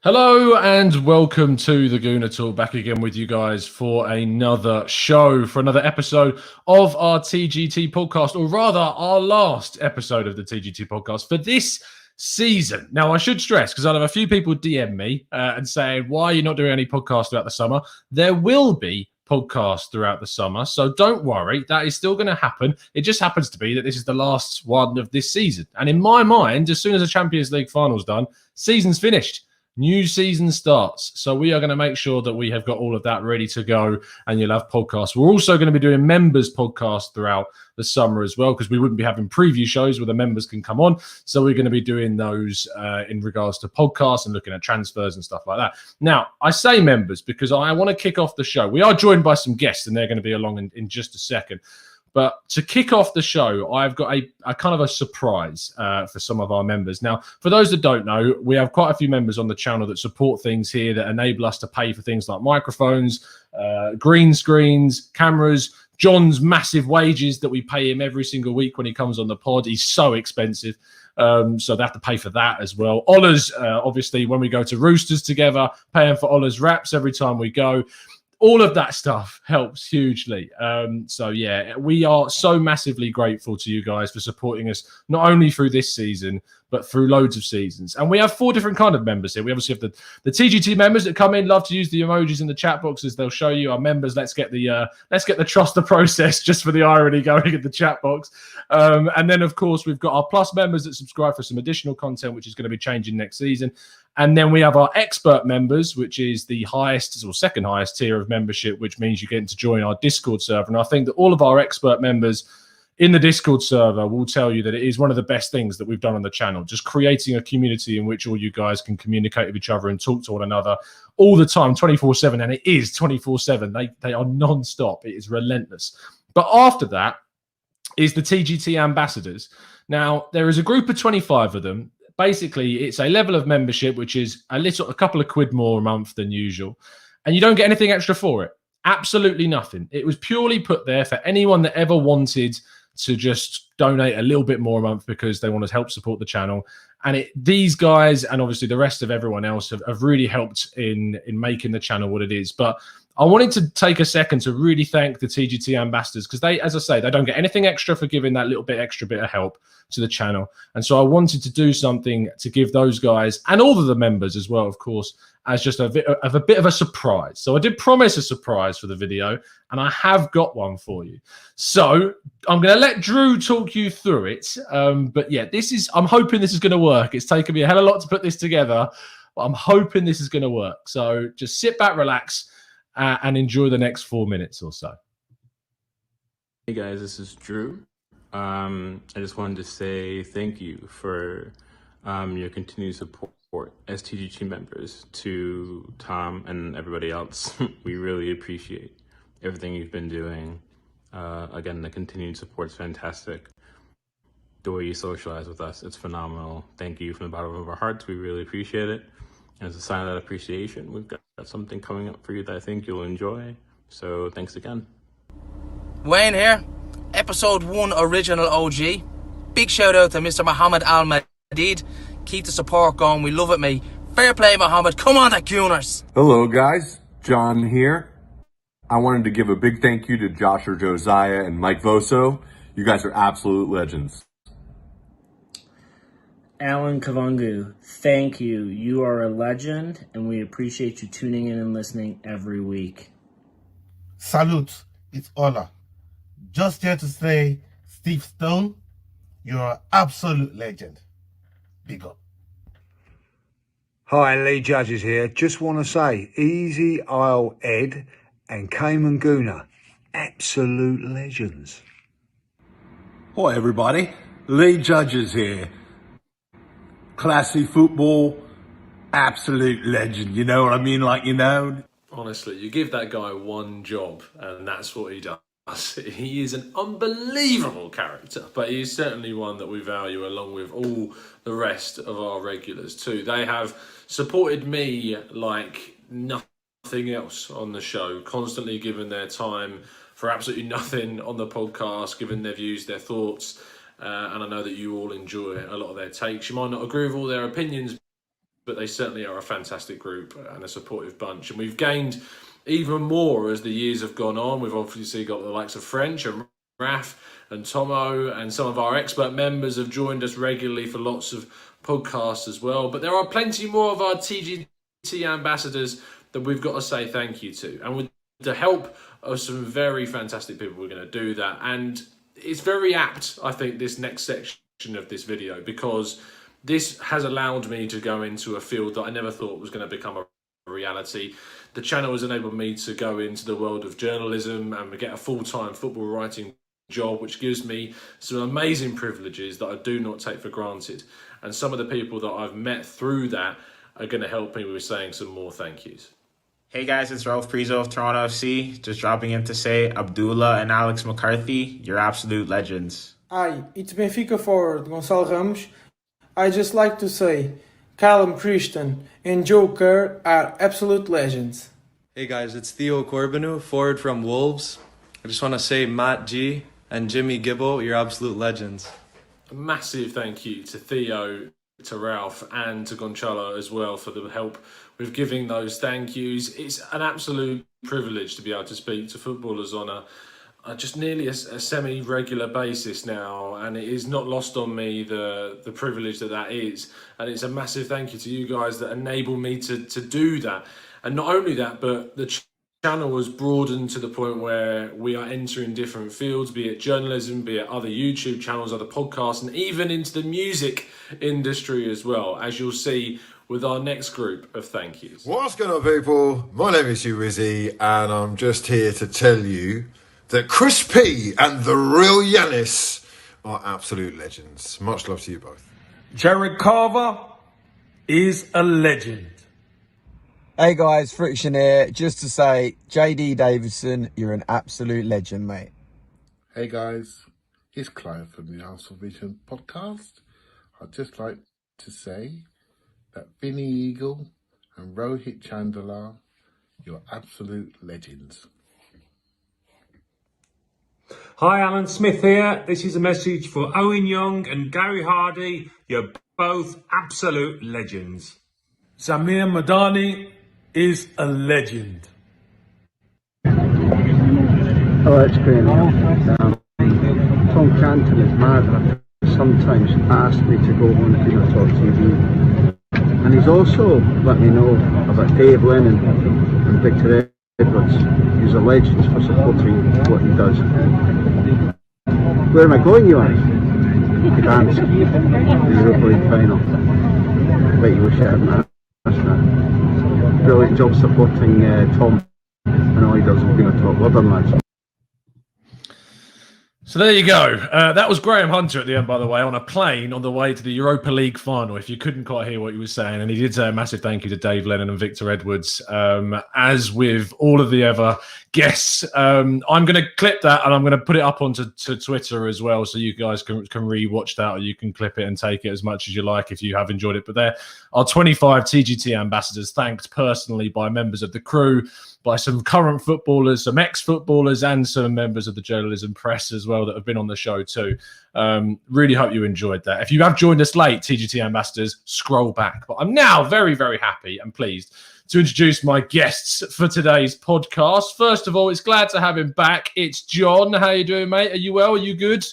Hello and welcome to the Gooner Talk, back again with you guys for another show, for another episode of our TGT podcast, or rather our last episode of the TGT podcast for this season. Now, I should stress, because I'll have a few people DM me and say, why are you not doing any podcasts throughout the summer? There will be podcasts throughout the summer, so don't worry, that is still going to happen. It just happens to be that this is the last one of this season. And in my mind, as soon as the Champions League final's done, season's finished. New season starts. So we are going to make sure that we have got all of that ready to go, and you'll have podcasts. We're also going to be doing members podcasts throughout the summer as well, because we wouldn't be having preview shows where the members can come on. So we're going to be doing those in regards to podcasts and looking at transfers and stuff like that. Now, I say members because I want to kick off the show. We are joined by some guests, and they're going to be along in just a second. But to kick off the show, I've got a kind of a surprise for some of our members. Now, for those that don't know, we have quite a few members on the channel that support things here, that enable us to pay for things like microphones, green screens, cameras. John's massive wages that we pay him every single week when he comes on the pod. He's so expensive. So they have to pay for that as well. Ola's, obviously, when we go to Roosters together, paying for Ola's wraps every time we go. All of that stuff helps hugely. So, yeah, we are so massively grateful to you guys for supporting us, not only through this season, but through loads of seasons. And we have 4 different kind of members here. We obviously have the TGT members that come in, love to use the emojis in the chat boxes. They'll show you our members. Let's get the trust the process, just for the irony going in the chat box. And then, of course, we've got our plus members that subscribe for some additional content, which is going to be changing next season. And then we have our expert members, which is the highest or second highest tier of membership, which means you get to join our Discord server. And I think that all of our expert members in the Discord server will tell you that it is one of the best things that we've done on the channel, just creating a community in which all you guys can communicate with each other and talk to one another all the time, 24/7. And it is 24/7. They are non-stop. It is relentless. But after that is the TGT ambassadors. Now, there is a group of 25 of them. Basically, it's a level of membership which is a couple of quid more a month than usual, and you don't get anything extra for it. Absolutely nothing. It was purely put there for anyone that ever wanted to just donate a little bit more a month because they want to help support the channel. And these guys, and obviously the rest of everyone else, have really helped in making the channel what it is. But I wanted to take a second to really thank the TGT ambassadors, because they, as I say, they don't get anything extra for giving that extra bit of help to the channel. And so I wanted to do something to give those guys, and all of the members as well, of course, as just a bit of a surprise. So I did promise a surprise for the video, and I have got one for you. So I'm going to let Drew talk you through it. But yeah, I'm hoping this is going to work. It's taken me a hell of a lot to put this together, but I'm hoping this is going to work. So just sit back, relax, and enjoy the next 4 minutes or so. Hey guys, this is Drew. I just wanted to say thank you for your continued support as TGT members to Tom and everybody else. We really appreciate everything you've been doing. Again, the continued support is fantastic. The way you socialize with us, it's phenomenal. Thank you from the bottom of our hearts. We really appreciate it. As a sign of that appreciation, we've got something coming up for you that I think you'll enjoy. So thanks again. Wayne here, episode 1 original OG. Big shout out to Mr. Mohammed Al Madid. Keep the support going, we love it, mate. Fair play, Mohammed. Come on, the Gooners. Hello, guys. John here. I wanted to give a big thank you to Josh or Josiah and Mike Voso. You guys are absolute legends. Alan Kavangu, thank you. You are a legend, and we appreciate you tuning in and listening every week. Salute, it's Ola. Just here to say, Steve Stone, you're an absolute legend. Big up. Hi, Lee Judges here. Just want to say, Easy Isle Ed and Cayman Gooner, absolute legends. Hi everybody, Lee Judges here. Classy football, absolute legend, you know what I mean? Honestly, you give that guy one job, and that's what he does. He is an unbelievable character, but he is certainly one that we value along with all the rest of our regulars too. They have supported me like nothing else on the show, constantly giving their time for absolutely nothing on the podcast, giving their views, their thoughts. And I know that you all enjoy a lot of their takes. You might not agree with all their opinions, but they certainly are a fantastic group and a supportive bunch. And we've gained even more as the years have gone on. We've obviously got the likes of French and Raf and Tomo, and some of our expert members have joined us regularly for lots of podcasts as well. But there are plenty more of our TGT ambassadors that we've got to say thank you to. And with the help of some very fantastic people, we're going to do that. And it's very apt, I think, this next section of this video, because this has allowed me to go into a field that I never thought was going to become a reality. The channel has enabled me to go into the world of journalism and get a full-time football writing job, which gives me some amazing privileges that I do not take for granted. And some of the people that I've met through that are going to help me with saying some more thank yous. Hey guys, it's Ralph Prizo of Toronto FC. Just dropping in to say Abdullah and Alex McCarthy, you're absolute legends. Hi, it's Benfica forward Gonçalo Ramos. I just like to say Callum Christian and Joe Kerr are absolute legends. Hey guys, it's Theo Corbinu, forward from Wolves. I just want to say Matt G and Jimmy Gibbo, you're absolute legends. A massive thank you to Theo, to Ralph and to Gonçalo as well for the help with giving those thank yous. It's an absolute privilege to be able to speak to footballers on a just nearly a semi-regular basis now, and it is not lost on me the privilege that is. And it's a massive thank you to you guys that enable me to do that. And not only that, but the channel has broadened to the point where we are entering different fields, be it journalism, be it other YouTube channels, other podcasts, and even into the music industry as well, as you'll see with our next group of thank yous. What's going on, people? My name is Hugh Rizzy, and I'm just here to tell you that Chris P and the real Yanis are absolute legends. Much love to you both. Jared Carver is a legend. Hey guys, Friction here. Just to say, JD Davidson, you're an absolute legend, mate. Hey guys, it's Clive from the Arsenal Vision podcast. I'd just like to say that Vinny Eagle and Rohit Chandler, you're absolute legends. Hi, Alan Smith here. This is a message for Owen Young and Gary Hardy. You're both absolute legends. Samir Madani is a legend. Hello, it's Graham. Tom Canton is mad. Sometimes asked me to go on Gooner Talk TV. And he's also let me know about Dave Lennon and Victor Edwards. He's a legend for supporting what he does. Where am I going, you ask? Gdansk, the Europa League final. I bet you wish I hadn't asked that. Brilliant job supporting Tom and all he does in Gooner Talk. Well done, lads. So there you go. That was Graham Hunter at the end, by the way, on a plane on the way to the Europa League final, if you couldn't quite hear what he was saying. And he did say a massive thank you to Dave Lennon and Victor Edwards. As with all of the other guests, I'm going to clip that and I'm going to put it up onto Twitter as well, so you guys can re-watch that, or you can clip it and take it as much as you like if you have enjoyed it. But there are 25 TGT ambassadors thanked personally by members of the crew, by some current footballers, some ex-footballers, and some members of the journalism press as well that have been on the show too. Really hope you enjoyed that. If you have joined us late, TGT ambassadors, scroll back. But I'm now very, very happy and pleased to introduce my guests for today's podcast. First of all, it's glad to have him back. It's John. How you doing, mate? Are you well? Are you good?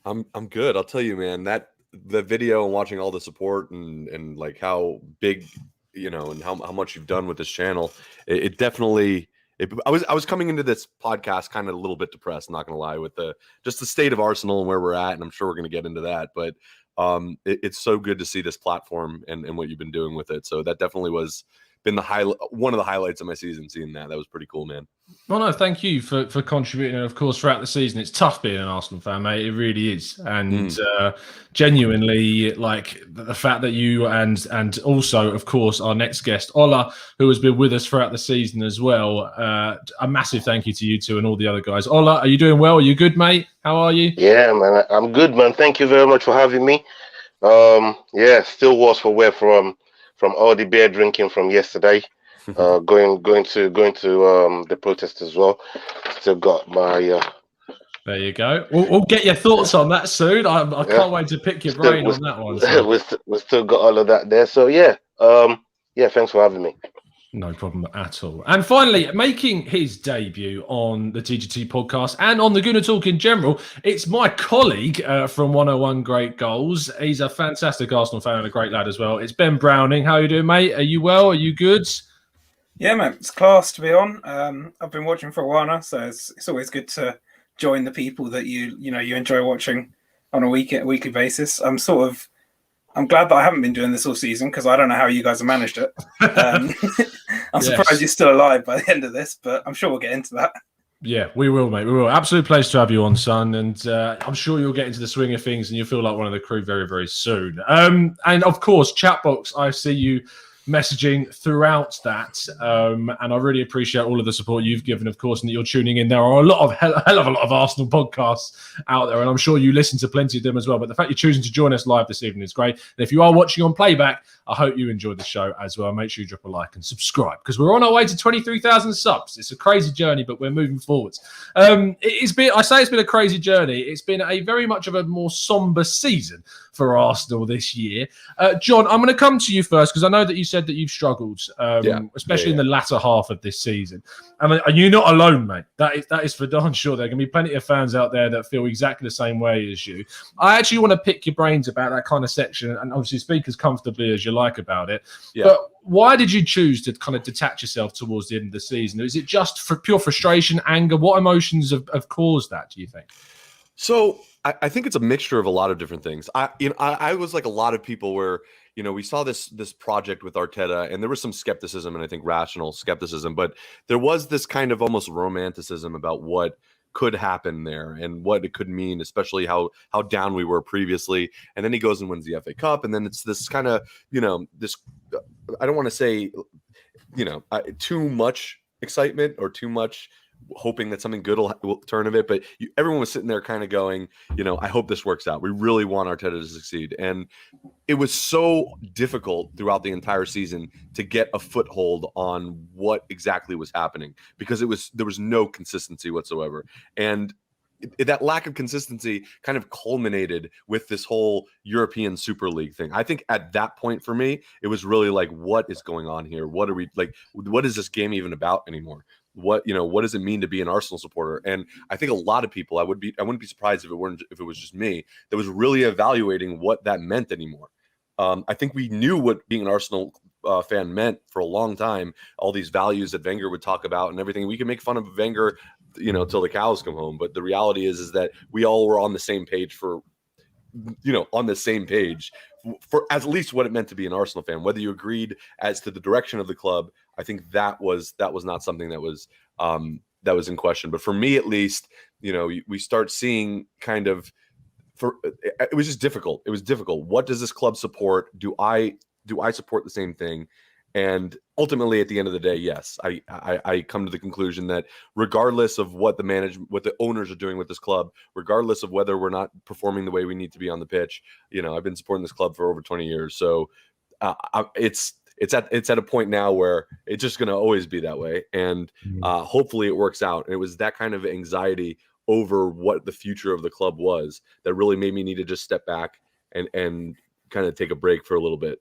I'm good. I'll tell you, man, that the video and watching all the support and like how big, you know, and how much you've done with this channel, it definitely. I was coming into this podcast kind of a little bit depressed, not gonna lie, with the state of Arsenal and where we're at, and I'm sure we're gonna get into that. But it's so good to see this platform and what you've been doing with it. So that definitely been one of the highlights of my season. Seeing that was pretty cool, man. Well, no, thank you for contributing. And of course, throughout the season, it's tough being an Arsenal fan, mate. It really is. And genuinely, like the fact that you and also, of course, our next guest, Ola, who has been with us throughout the season as well. A massive thank you to you two and all the other guys. Ola, are you doing well? Are you good, mate? How are you? Yeah, man, I'm good, man. Thank you very much for having me. Yeah, still worse for wear from all the beer drinking from yesterday. Going to the protest as well. Still got my There you go. We'll get your thoughts on that soon. I Yeah. can't wait to pick your brain on that one. So. We've still got all of that there. So yeah, thanks for having me. No problem at all. And finally, making his debut on the TGT podcast and on the Gooner Talk in general, it's my colleague from 101 Great Goals. He's a fantastic Arsenal fan and a great lad as well. It's Ben Browning. How are you doing, mate? Are you well? Are you good? Yeah, mate. It's class to be on. I've been watching for a while now, so it's always good to join the people that you enjoy watching on a weekly basis. I'm glad that I haven't been doing this all season because I don't know how you guys have managed it. I'm surprised you're still alive by the end of this, but I'm sure we'll get into that. Yeah, we will, mate. We will. Absolute pleasure to have you on, son. And I'm sure you'll get into the swing of things and you'll feel like one of the crew very, very soon. And of course, Chatbox, I see you messaging throughout that. And I really appreciate all of the support you've given, of course, and that you're tuning in. There are a hell of a lot of Arsenal podcasts out there, and I'm sure you listen to plenty of them as well. But the fact you're choosing to join us live this evening is great. And if you are watching on playback, I hope you enjoyed the show as well. Make sure you drop a like and subscribe because we're on our way to 23,000 subs. It's a crazy journey, but we're moving forwards. It's been a crazy journey. It's been a very much of a more somber season for Arsenal this year. John, I'm going to come to you first because I know that you said that you've struggled, especially in the latter half of this season. And you're not alone, mate. That is for darn sure. There are going to be plenty of fans out there that feel exactly the same way as you. I actually want to pick your brains about that kind of section and obviously speak as comfortably as you like about it. Yeah. But why did you choose to kind of detach yourself towards the end of the season? Is it just for pure frustration, anger? What emotions have caused that, do you think? So I think it's a mixture of a lot of different things. I was like a lot of people where, we saw this project with Arteta and there was some skepticism and I think rational skepticism, but there was this kind of almost romanticism about what could happen there and what it could mean, especially how down we were previously. And then he goes and wins the FA Cup. And then it's this kind of, this, I don't want to say, too much excitement or too much hoping that something good will turn of it. But everyone was sitting there kind of going, I hope this works out. We really want Arteta to succeed. And it was so difficult throughout the entire season to get a foothold on what exactly was happening because there was no consistency whatsoever. And that lack of consistency kind of culminated with this whole European Super League thing. I think at that point for me, it was really like, what is going on here? What are we like? What is this game even about anymore? What does it mean to be an Arsenal supporter? And I think a lot of people, I wouldn't be surprised if it was just me that was really evaluating what that meant anymore. I think we knew what being an Arsenal fan meant for a long time. All these values that Wenger would talk about and everything. We can make fun of Wenger, till the cows come home. But the reality is that we all were on the same page for at least what it meant to be an Arsenal fan. Whether you agreed as to the direction of the club, I think that was not something that was in question. But for me, at least, we start seeing kind of. It was just difficult. It was difficult. What does this club support? Do I support the same thing? And ultimately, at the end of the day, yes, I come to the conclusion that regardless of what the owners are doing with this club, regardless of whether we're not performing the way we need to be on the pitch, I've been supporting this club for over 20 years. So it's at a point now where it's just going to always be that way. And hopefully it works out. And it was that kind of anxiety over what the future of the club was that really made me need to just step back and kind of take a break for a little bit.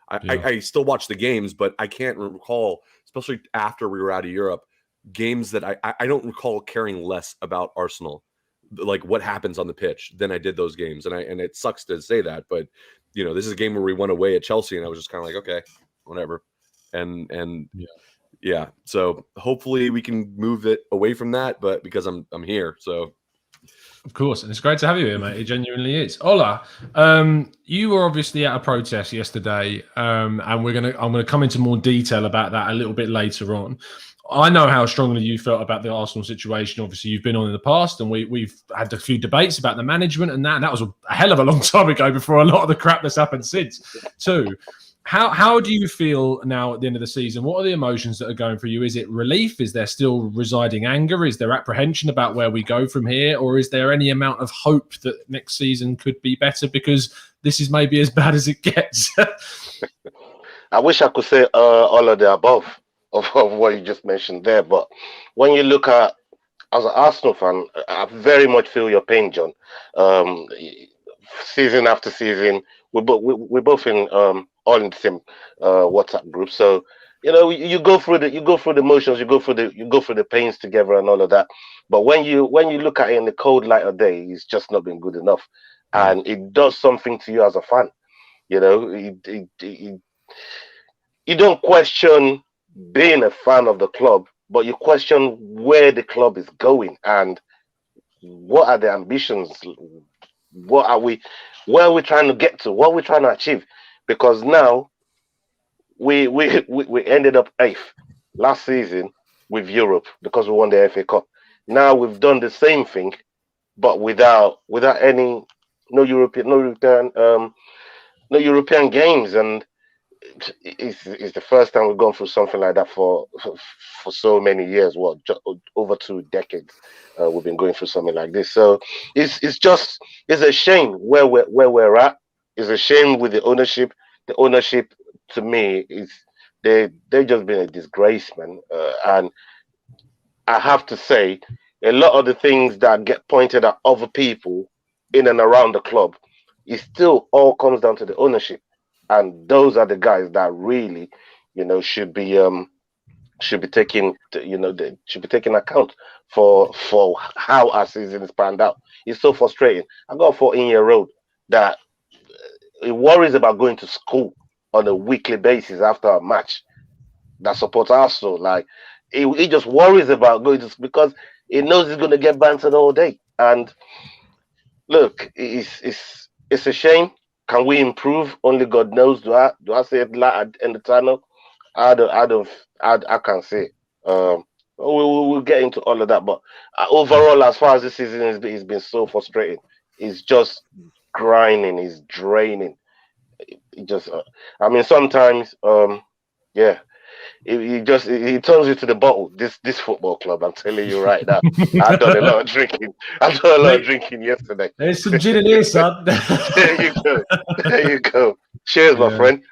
I still watch the games, but I can't recall, especially after we were out of Europe, games that I don't recall caring less about Arsenal, like what happens on the pitch, than I did those games. And it sucks to say that, but this is a game where we went away at Chelsea, and I was just kind of like, okay, whatever. And yeah. So hopefully we can move it away from that, but because I'm here, so. Of course, and it's great to have you here, mate. It genuinely is. Ola, you were obviously at a protest yesterday, and I'm gonna come into more detail about that a little bit later on. I know how strongly you felt about the Arsenal situation. Obviously, you've been on in the past, and we've had a few debates about the management and that. And that was a hell of a long time ago before a lot of the crap that's happened since, too. How do you feel now at the end of the season? What are the emotions that are going for you? Is it relief? Is there still residing anger? Is there apprehension about where we go from here? Or is there any amount of hope that next season could be better because this is maybe as bad as it gets? I wish I could say all of the above of what you just mentioned there. But when you look at as an Arsenal fan, I very much feel your pain, John. Um, Season after season, we're both in all in the same WhatsApp group. So you go through the motions, you go through the pains together and all of that. But when you look at it in the cold light of day, it's just not been good enough, and it does something to you as a fan. You don't question being a fan of the club, but you question where the club is going and what are the ambitions. What are we? Where are we trying to get to? What are we trying to achieve? Because now we ended up eighth last season with Europe because we won the FA Cup. Now we've done the same thing, but without any no European games, and it's the first time we've gone through something like that for so many years. What, over 2 decades we've been going through something like this. So it's a shame where we're at. It's a shame with the ownership. The ownership, to me, is they've just been a disgrace, man. And I have to say, a lot of the things that get pointed at other people in and around the club, it still all comes down to the ownership, and those are the guys that really, should be taking, they should be taking account for how our season is panned out. It's so frustrating. I got a 14-year-old that he worries about going to school on a weekly basis after a match that supports Arsenal. Like he just worries about going to because he knows he's going to get bantered all day. And look, it's a shame. Can we improve? Only God knows. Do I see it light at the end of the tunnel? I can't see it. We'll get into all of that, but overall, as far as this season is, it's been so frustrating. It's just grinding. It's draining. It just, I mean, sometimes, yeah, it turns you to the bottle. This football club, I'm telling you right now. I've done a lot of drinking. I've done a lot of drinking yesterday. There's some gin in here, son. There you go. There you go. Cheers, my friend.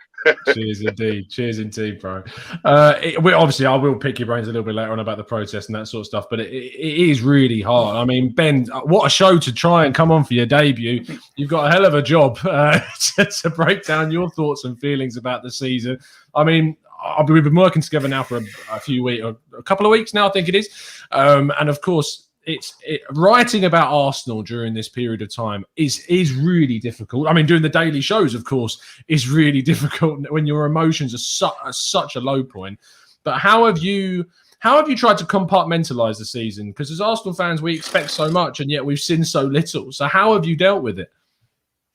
Cheers indeed, bro. Obviously, I will pick your brains a little bit later on about the protest and that sort of stuff, but it is really hard. I mean, Ben, what a show to try and come on for your debut. You've got a hell of a job to break down your thoughts and feelings about the season. I mean, we've been working together now for a few weeks, a couple of weeks now, I think it is. And of course, writing about Arsenal during this period of time is really difficult. I mean, doing the daily shows, of course, is really difficult when your emotions are such a low point. But how have you tried to compartmentalize the season? Because as Arsenal fans, we expect so much, and yet we've seen so little. So how have you dealt with it?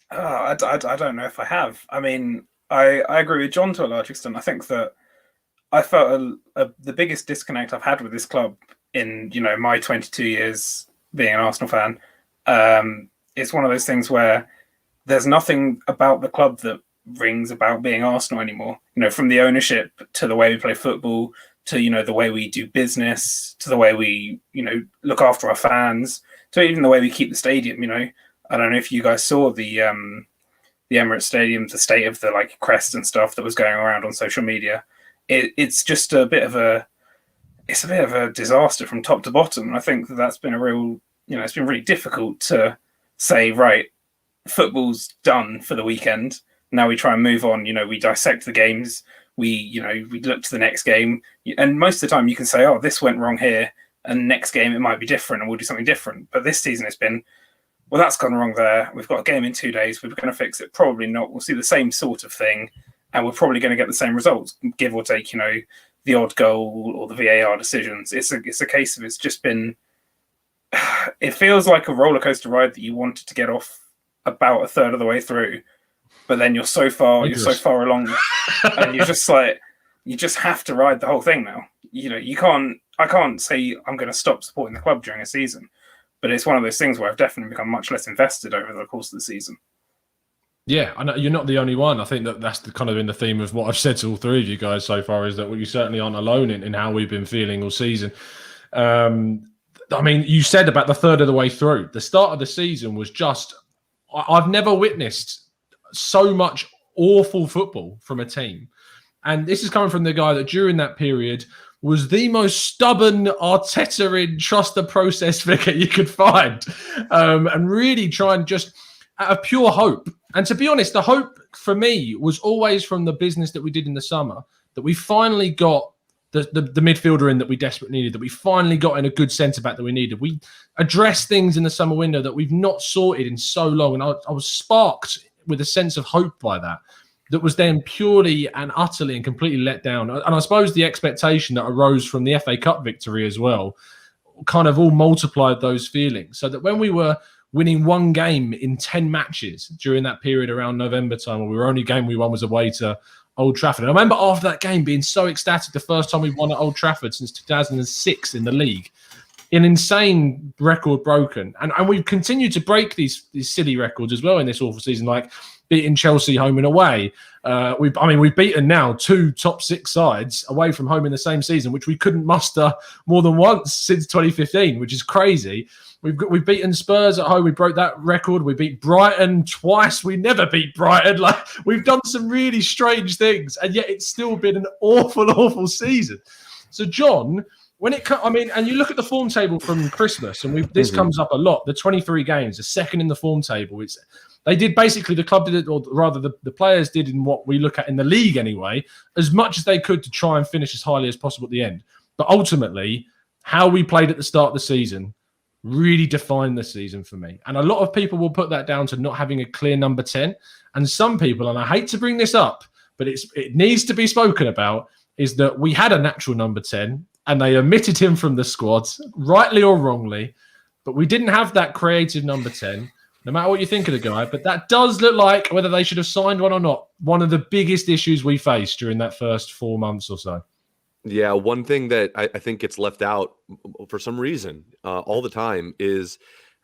I don't know if I have. I mean, I agree with John to a large extent. I think that I felt the biggest disconnect I've had with this club in my 22 years being an Arsenal fan. It's one of those things where there's nothing about the club that rings about being Arsenal anymore. From the ownership to the way we play football to the way we do business to the way we look after our fans to even the way we keep the stadium. I don't know if you guys saw the Emirates Stadium, the state of the crest and stuff that was going around on social media. It's just a bit of a disaster from top to bottom. And I think that's been a real, it's been really difficult to say, right, football's done for the weekend. Now we try and move on. We dissect the games. We look to the next game. And most of the time you can say, oh, this went wrong here. And next game it might be different and we'll do something different. But this season it's been, well, that's gone wrong there. We've got a game in 2 days. We're going to fix it. Probably not. We'll see the same sort of thing. And we're probably going to get the same results, give or take, the odd goal or the VAR decisions. It's a case of it's just been. It feels like a roller coaster ride that you wanted to get off about a third of the way through, but then you're so far along, and you're just like, you just have to ride the whole thing now. You can't. I can't say I'm going to stop supporting the club during a season, but it's one of those things where I've definitely become much less invested over the course of the season. Yeah, I know you're not the only one. I think that's kind of in the theme of what I've said to all three of you guys so far is that you certainly aren't alone in how we've been feeling all season. I mean, you said about the third of the way through. The start of the season was just, I've never witnessed so much awful football from a team. And this is coming from the guy that during that period was the most stubborn Arteta in trust the process figure you could find, and really try and just out of pure hope. And to be honest, the hope for me was always from the business that we did in the summer, that we finally got the midfielder in that we desperately needed, that we finally got in a good centre back that we needed. We addressed things in the summer window that we've not sorted in so long, and I was sparked with a sense of hope by that. That was then purely and utterly and completely let down. And I suppose the expectation that arose from the FA Cup victory as well kind of all multiplied those feelings. So that when we were winning one game in 10 matches during that period around November time, where we were only game we won was away to Old Trafford. And I remember after that game being so ecstatic, the first time we won at Old Trafford since 2006 in the league. An insane record broken. And we've continued to break these silly records as well in this awful season, like beating Chelsea home and away. We've beaten now 2 top 6 sides away from home in the same season, which we couldn't muster more than once since 2015, which is crazy. We've beaten Spurs at home. We broke that record. We beat Brighton twice. We never beat Brighton. Like, we've done some really strange things, and yet it's still been an awful, awful season. So, John, and you look at the form table from Christmas, and this comes up a lot. The 23 games, the second in the form table. They did basically, the club did it, or rather the players did in what we look at in the league anyway, as much as they could to try and finish as highly as possible at the end. But ultimately, how we played at the start of the season really defined the season for me. And a lot of people will put that down to not having a clear number 10. And some people, and I hate to bring this up, but it needs to be spoken about, is that we had a natural number 10 and they omitted him from the squad, rightly or wrongly. But we didn't have that creative number 10, no matter what you think of the guy. But that does look like, whether they should have signed one or not, one of the biggest issues we faced during that first 4 months or so. Yeah, one thing that I think gets left out for some reason all the time is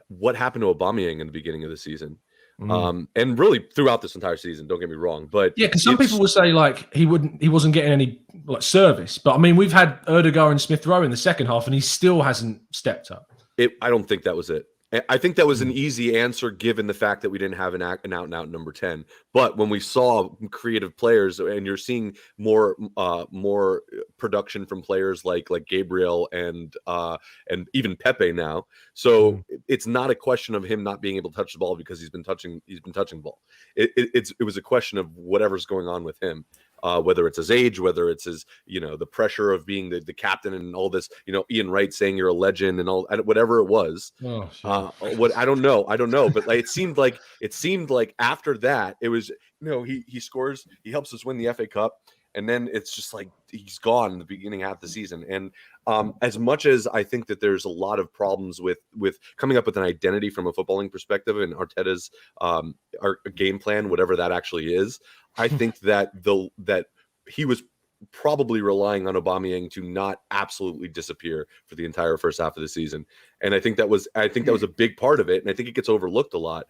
what happened to Aubameyang in the beginning of the season. And really throughout this entire season, don't get me wrong. But yeah, because some people will say like he wasn't getting any like service. But I mean, we've had Erdegaard and Smith Rowe in the second half, and he still hasn't stepped up. I don't think that was it. I think that was an easy answer given the fact that we didn't have an out-and-out number 10. But when we saw creative players, and you're seeing more production from players like Gabriel and even Pepe now, so it's not a question of him not being able to touch the ball because he's been touching the ball. It was a question of whatever's going on with him. Whether it's his age, whether it's his, the pressure of being the captain and all this, Ian Wright saying you're a legend and all, whatever it was. I don't know, but like, it seemed like after that it was, he scores, he helps us win the FA Cup, and then it's just like he's gone in the beginning half of the season. And as much as I think that there's a lot of problems with coming up with an identity from a footballing perspective and Arteta's our game plan, whatever that actually is, I think that that he was probably relying on Aubameyang to not absolutely disappear for the entire first half of the season, and I think that was a big part of it, and I think it gets overlooked a lot.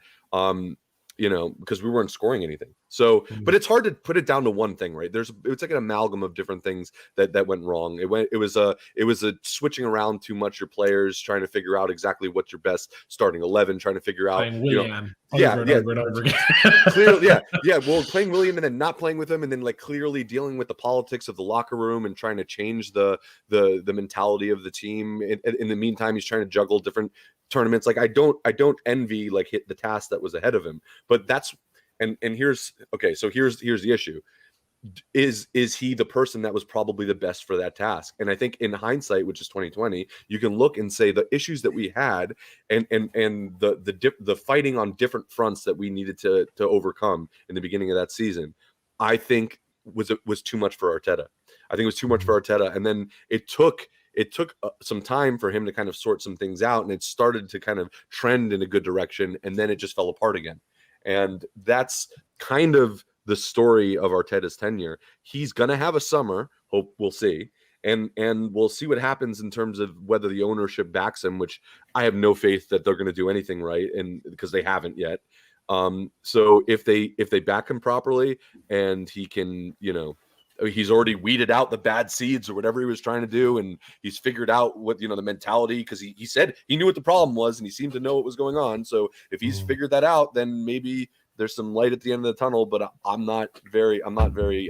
Because we weren't scoring anything. So, but it's hard to put it down to one thing, right? It's like an amalgam of different things that went wrong. It was a switching around too much your players, trying to figure out exactly what's your best starting 11, trying to figure out over and over again. Clearly, yeah. Well, playing William and then not playing with him, and then like clearly dealing with the politics of the locker room and trying to change the mentality of the team. In the meantime, he's trying to juggle different tournaments. Like I don't envy like the task that was ahead of him, but that's and here's the issue. Is he the person that was probably the best for that task? And I think in hindsight, which is 2020, you can look and say the issues that we had and the fighting on different fronts that we needed to overcome in the beginning of that season, I think was too much for Arteta. I think it was too much for Arteta, and then it took some time for him to kind of sort some things out, and it started to kind of trend in a good direction, and then it just fell apart again. And that's kind of the story of Arteta's tenure. He's going to have a summer, we'll see. And we'll see what happens in terms of whether the ownership backs him, which I have no faith that they're going to do anything right, and because they haven't yet. So if they back him properly and he can, he's already weeded out the bad seeds or whatever he was trying to do, and he's figured out what the mentality, because he said he knew what the problem was and he seemed to know what was going on. So if he's figured that out, then maybe there's some light at the end of the tunnel, but I'm not very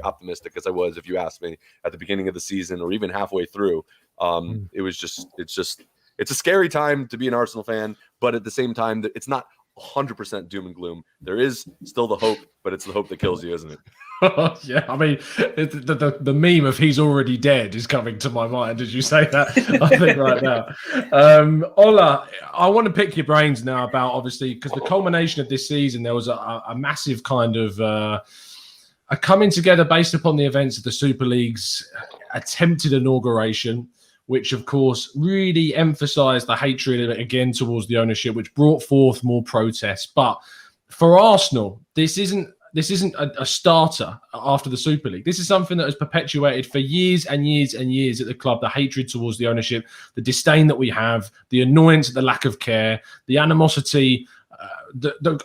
optimistic as I was if you asked me at the beginning of the season or even halfway through. It's a scary time to be an Arsenal fan, but at the same time, it's not 100% doom and gloom. There is still the hope, but it's the hope that kills you, isn't it? Yeah, I mean, the meme of "he's already dead" is coming to my mind as you say that. I think right now, Ola, I want to pick your brains now about, obviously, because the culmination of this season, there was a massive kind of a coming together based upon the events of the Super League's attempted inauguration, which of course really emphasised the hatred again towards the ownership, which brought forth more protests. But for Arsenal, this isn't a starter after the Super League. This is something that has perpetuated for years and years and years at the club, the hatred towards the ownership, the disdain that we have, the annoyance at the lack of care, the animosity.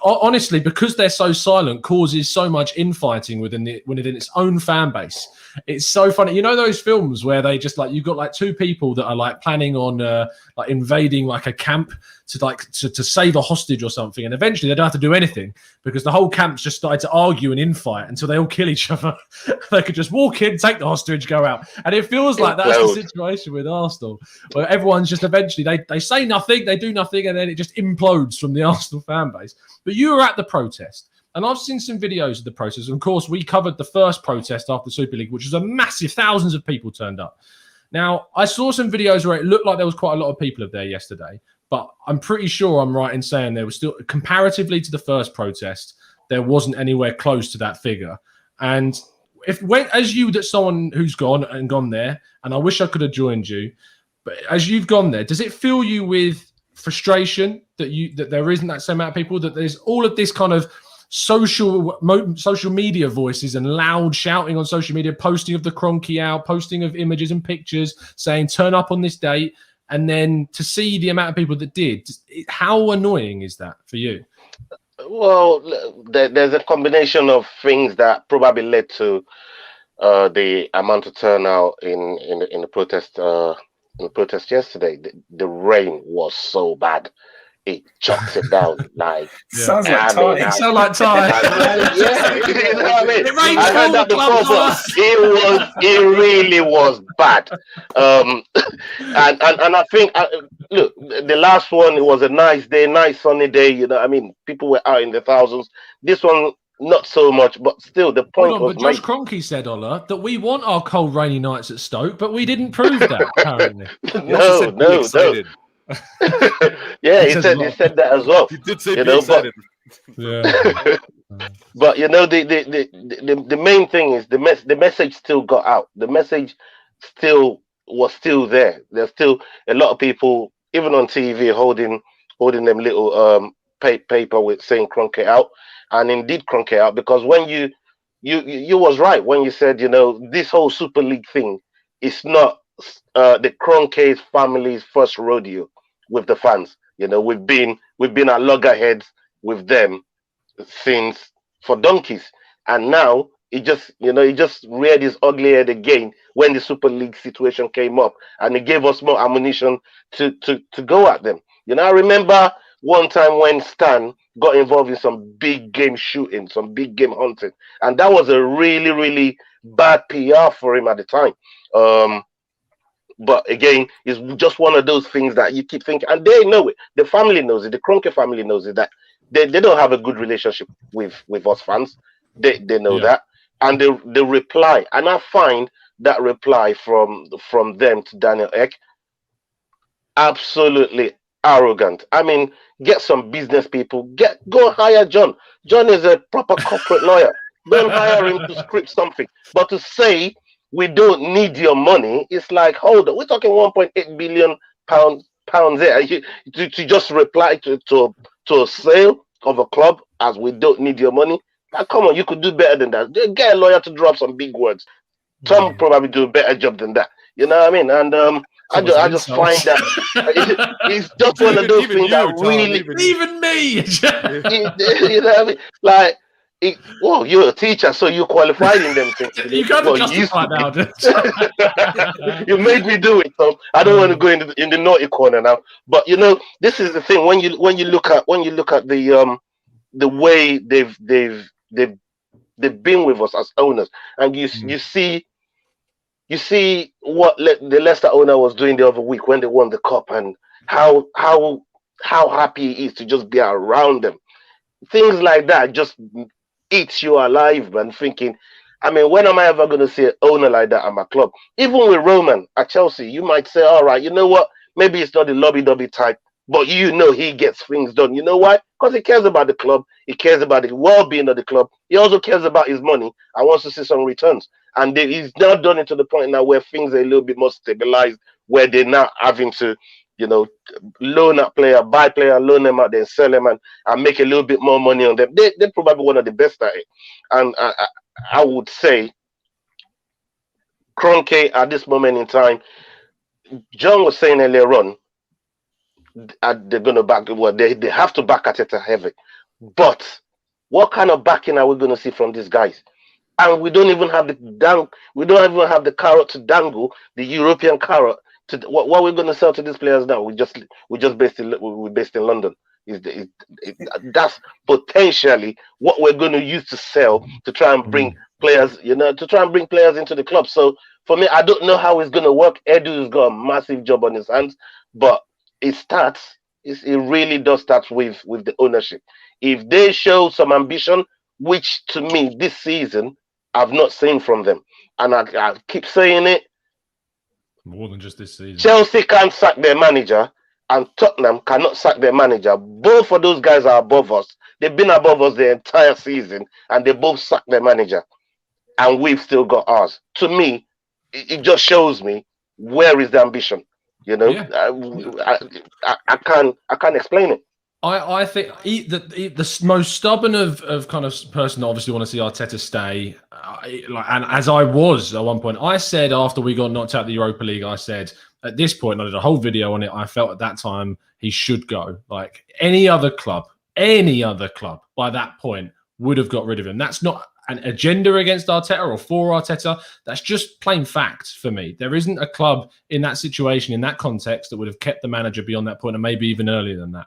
Honestly, because they're so silent, causes so much infighting within its own fan base. It's so funny. You know those films where they just you've got two people that are planning on invading a camp to save a hostage or something, and eventually they don't have to do anything because the whole camp's just started to argue and infight until they all kill each other. They could just walk in, take the hostage, go out, and it feels like that's the situation with Arsenal, where everyone's just eventually they say nothing, they do nothing, and then it just implodes from the Arsenal fan base. But you were at the protest, and I've seen some videos of the protest. And of course, we covered the first protest after the Super League, which was a massive, thousands of people turned up. Now, I saw some videos where it looked like there was quite a lot of people there yesterday, but I'm pretty sure I'm right in saying there was still, comparatively to the first protest, there wasn't anywhere close to that figure. And someone who's gone there, and I wish I could have joined you, but as you've gone there, does it fill you with frustration that there isn't that same amount of people, that there's all of this kind of social media voices and loud shouting on social media, posting of the Kroenke out, posting of images and pictures saying turn up on this date, and then to see the amount of people that did, how annoying is that for you? Well, there's a combination of things that probably led to the amount of turnout in the protest. In the protest yesterday, the rain was so bad. It chops it down. Sounds like Ty. It sounds like Ty. Yeah, you know what I mean? It rains I heard that before, but it really was bad. And I think, look, the last one, it was a nice day, nice sunny day. You know, I mean, people were out in the thousands. This one, not so much, but still, the point was. But Josh Kroenke said, Ola, that we want our cold, rainy nights at Stoke, but we didn't prove that. Apparently, no. Yeah, he said that as well. He did say be excited. But you know, the main thing is the message still got out. The message was still there. There's still a lot of people, even on TV, holding them little paper with saying Kroenke out, and indeed Kroenke out, because when you was right when you said, you know, this whole Super League thing is not the Kroenke's family's first rodeo with the fans. You know, we've been at loggerheads with them for donkeys, and now it just reared his ugly head again when the Super League situation came up, and it gave us more ammunition to go at them. You know, I remember one time when Stan got involved in some big game shooting, some big game hunting, and that was a really, really bad PR for him at the time. But again, it's just one of those things that you keep thinking, and they know it. The family knows it. The Kroenke family knows it, that they don't have a good relationship with us fans. They know that, and the reply, and I find that reply from them to Daniel Ek absolutely arrogant. I mean, get some business people. Go hire John. John is a proper corporate lawyer. Don't hire him to script something. But to say we don't need your money, it's like, hold on, we're talking 1.8 billion pounds there. To just reply to a sale of a club as we don't need your money. Now, come on, you could do better than that. Get a lawyer to drop some big words. Tom probably do a better job than that. You know what I mean? And I just find that it's just one of those things that really, even me. You know what I mean? Like, well, you're a teacher, so you're qualified in them things. You can't justify now. You made me do it, so I don't want to go in the naughty corner now. But you know, this is the thing. When you look at the way they've been with us as owners, and you see what the Leicester owner was doing the other week when they won the cup, and how happy he is to just be around them. Things like that just eats you alive, man. Thinking, I mean, when am I ever going to see an owner like that at my club? Even with Roman at Chelsea, you might say, all right, you know what? Maybe it's not the lobby-dobby type, but you know he gets things done. You know why? Because he cares about the club. He cares about the well-being of the club. He also cares about his money and wants to see some returns. And he's now done it to the point now where things are a little bit more stabilized, where they're now having to, loan a player, buy player, loan them out, then sell them and make a little bit more money on them. They're probably one of the best at it. And I would say Kroenke at this moment in time, John was saying earlier on, they're going to back. Well, they have to back Arteta heavy. But what kind of backing are we going to see from these guys? And we don't even have the carrot to dangle, the European carrot. What we're going to sell to these players now? We're based in London. That's potentially what we're going to use to sell to try and bring players, into the club. So for me, I don't know how it's going to work. Edu's got a massive job on his hands, but it really does start with the ownership. If they show some ambition, which to me this season I've not seen from them, and I keep saying it, more than just this season. Chelsea can't sack their manager, and Tottenham cannot sack their manager. Both of those guys are above us. They've been above us the entire season, and they both sacked their manager, and we've still got ours. To me, it just shows me where is the ambition. I can't explain it. I think the most stubborn of kind of person that obviously want to see Arteta stay, and as I was at one point, I said after we got knocked out of the Europa League, I said at this point, I did a whole video on it. I felt at that time he should go. Like any other club by that point would have got rid of him. That's not an agenda against Arteta or for Arteta. That's just plain fact for me. There isn't a club in that situation, in that context, that would have kept the manager beyond that point, and maybe even earlier than that.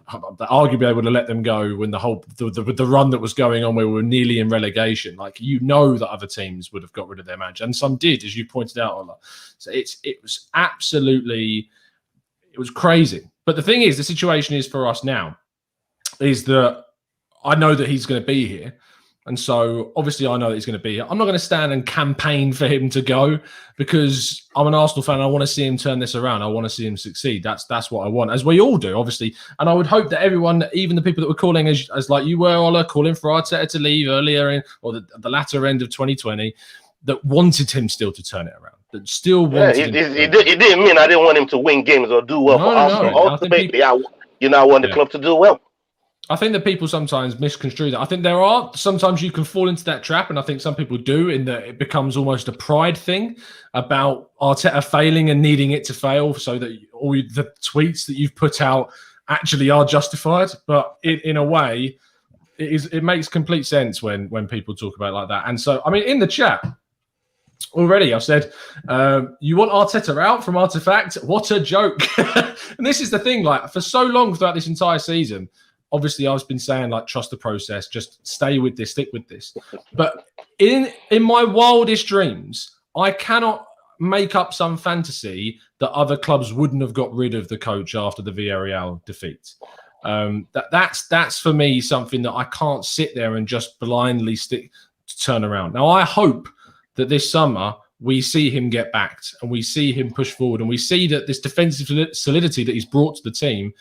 Arguably, I would have let them go when the run that was going on, where we were nearly in relegation. Like that other teams would have got rid of their manager, and some did, as you pointed out, Ola. So it was crazy. But the thing is, the situation is for us now is that I know that he's going to be here. And so, obviously, I know that he's going to be here. I'm not going to stand and campaign for him to go because I'm an Arsenal fan. I want to see him turn this around. I want to see him succeed. That's what I want, as we all do, obviously. And I would hope that everyone, even the people that were calling, as like you were, Ola, calling for Arteta to leave earlier the latter end of 2020, that wanted him still to turn it around. That still wanted it didn't mean I didn't want him to win games or do well for Arsenal. No. Ultimately, I want the club to do well. I think that people sometimes misconstrue that. I think there are sometimes you can fall into that trap, and I think some people do, in that it becomes almost a pride thing about Arteta failing and needing it to fail, so that all the tweets that you've put out actually are justified. But in a way, it makes complete sense when people talk about it like that. And so, I mean, in the chat already, I've said, you want Arteta out from Artifact? What a joke! And this is the thing, like for so long throughout this entire season. Obviously, I've been saying, like, trust the process, just stay with this, stick with this. But in my wildest dreams, I cannot make up some fantasy that other clubs wouldn't have got rid of the coach after the Villarreal defeat. That's for me something that I can't sit there and just blindly turn around. Now, I hope that this summer we see him get backed and we see him push forward and we see that this defensive solidity that he's brought to the team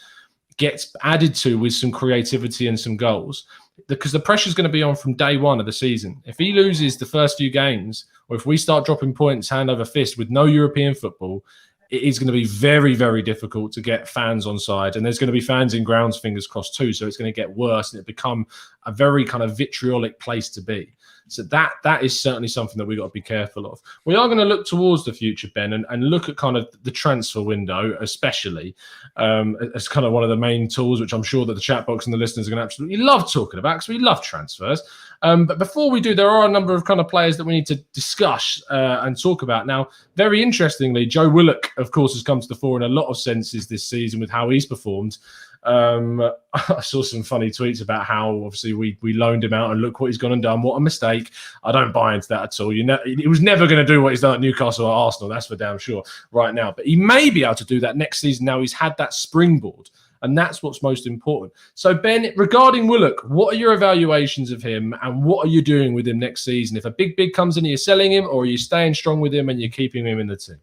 gets added to with some creativity and some goals, because the pressure is going to be on from day one of the season. If he loses the first few games, or if we start dropping points hand over fist with no European football, it is going to be very, very difficult to get fans on side. And there's going to be fans in grounds, fingers crossed too. So it's going to get worse and it become a very kind of vitriolic place to be. So that is certainly something that we've got to be careful of. We are going to look towards the future, Ben, and look at kind of the transfer window, especially as kind of one of the main tools, which I'm sure that the chat box and the listeners are going to absolutely love talking about, because we love transfers. But before we do, there are a number of kind of players that we need to discuss and talk about. Now, very interestingly, Joe Willock, of course, has come to the fore in a lot of senses this season with how he's performed. I saw some funny tweets about how obviously we loaned him out and look what he's gone and done. What a mistake. I don't buy into that at all. He was never going to do what he's done at Newcastle or Arsenal. That's for damn sure right now. But he may be able to do that next season. Now he's had that springboard. And that's what's most important. So, Ben, regarding Willock, what are your evaluations of him and what are you doing with him next season? If a big comes in, are you selling him or are you staying strong with him and you're keeping him in the team?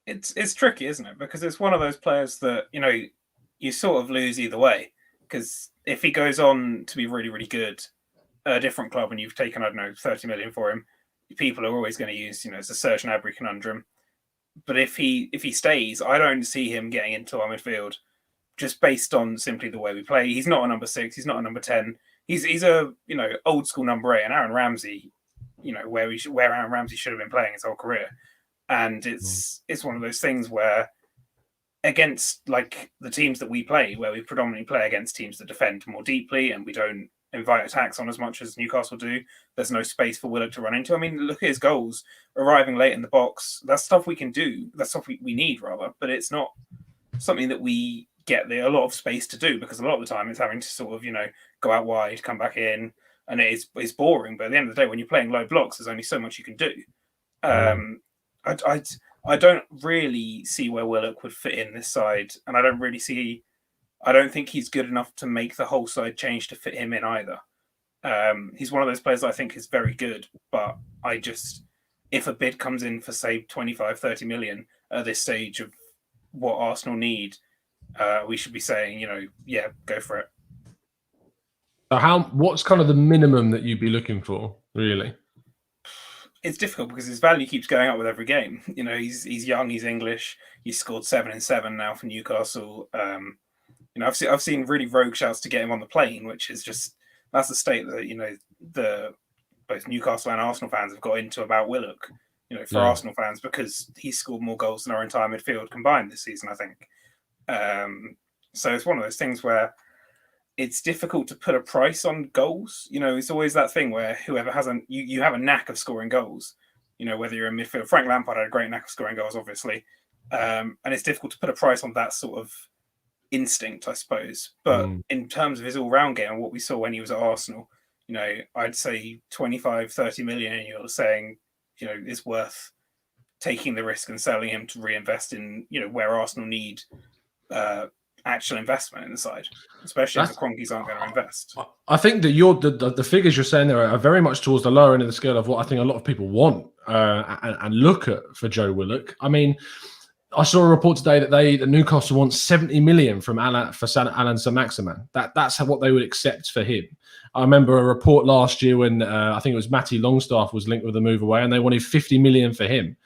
It's tricky, isn't it? Because it's one of those players that, you sort of lose either way. Because if he goes on to be really, really good at a different club and you've taken, 30 million for him, people are always going to use, it's a Serge Gnabry conundrum. But if he stays, I don't see him getting into our midfield just based on simply the way we play. He's not a number 6. He's not a number 10. He's a old school number 8. And Aaron Ramsey, where Aaron Ramsey should have been playing his whole career. And it's one of those things where against like the teams that we play, where we predominantly play against teams that defend more deeply and we don't invite attacks on as much as Newcastle do, there's no space for Willock to run into. I mean, look at his goals, arriving late in the box. That's stuff we can do. That's stuff we need, rather. But it's not something that we get a lot of space to do, because a lot of the time it's having to sort of, go out wide, come back in, and it's boring. But at the end of the day, when you're playing low blocks, there's only so much you can do. I don't really see where Willock would fit in this side, and I don't think he's good enough to make the whole side change to fit him in either. He's one of those players that I think is very good, but if a bid comes in for say 25, 30 million at this stage of what Arsenal need, we should be saying, yeah, go for it. So what's kind of the minimum that you'd be looking for, really? It's difficult because his value keeps going up with every game. He's young, he's English, he's scored 7 in 7 now for Newcastle. I've seen really rogue shouts to get him on the plane, which is that's the state that both Newcastle and Arsenal fans have got into about Willock. Arsenal fans, because he's scored more goals than our entire midfield combined this season, I think. So it's one of those things where it's difficult to put a price on goals. It's always that thing where whoever has you have a knack of scoring goals. Whether you're in midfield, Frank Lampard had a great knack of scoring goals, obviously, and it's difficult to put a price on that sort of instinct, I suppose. But in terms of his all-round game and what we saw when he was at Arsenal, I'd say 25, 30 million, and you're saying, it's worth taking the risk and selling him to reinvest in, where Arsenal need actual investment in the side, especially if the Cronkies aren't going to invest. I think that the figures you're saying there are very much towards the lower end of the scale of what I think a lot of people want and look at for Joe Willock. I mean, I saw a report today that Newcastle wants 70 million from Alan Saint-Maximin. That's what they would accept for him. I remember a report last year when I think it was Matty Longstaff was linked with a move away, and they wanted 50 million for him.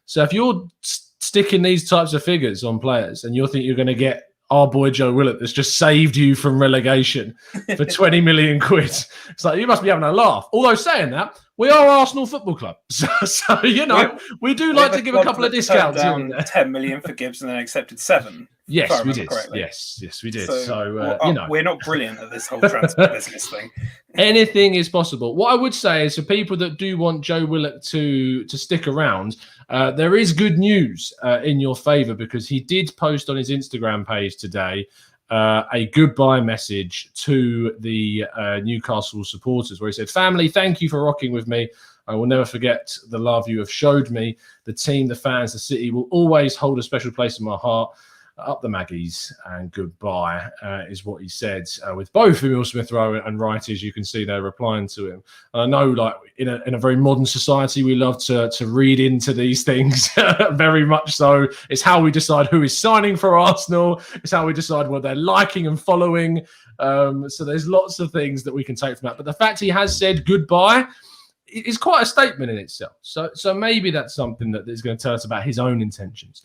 So if you're sticking these types of figures on players and you think you're going to get our boy Joe Willock that's just saved you from relegation for 20 million quid, it's like, you must be having a laugh. Although saying that, we are Arsenal Football Club. So we do like to give a couple of discounts. Down 10 million for Gibbs and then accepted 7. Yes, we did. Yes, we did. So we're not brilliant at this whole transfer business thing. Anything is possible. What I would say is, for people that do want Joe Willock to stick around, there is good news in your favour, because he did post on his Instagram page today a goodbye message to the Newcastle supporters, where he said, "Family, thank you for rocking with me. I will never forget the love you have showed me. The team, the fans, the city will always hold a special place in my heart. Up the Maggies and goodbye," is what he said, with both Emil Smith Rowe and Wright, as you can see there, replying to him. And I know, like, in a very modern society, we love to read into these things very much so. It's how we decide who is signing for Arsenal. It's how we decide what they're liking and following. So there's lots of things that we can take from that. But the fact he has said goodbye is quite a statement in itself. So maybe that's something that is going to tell us about his own intentions.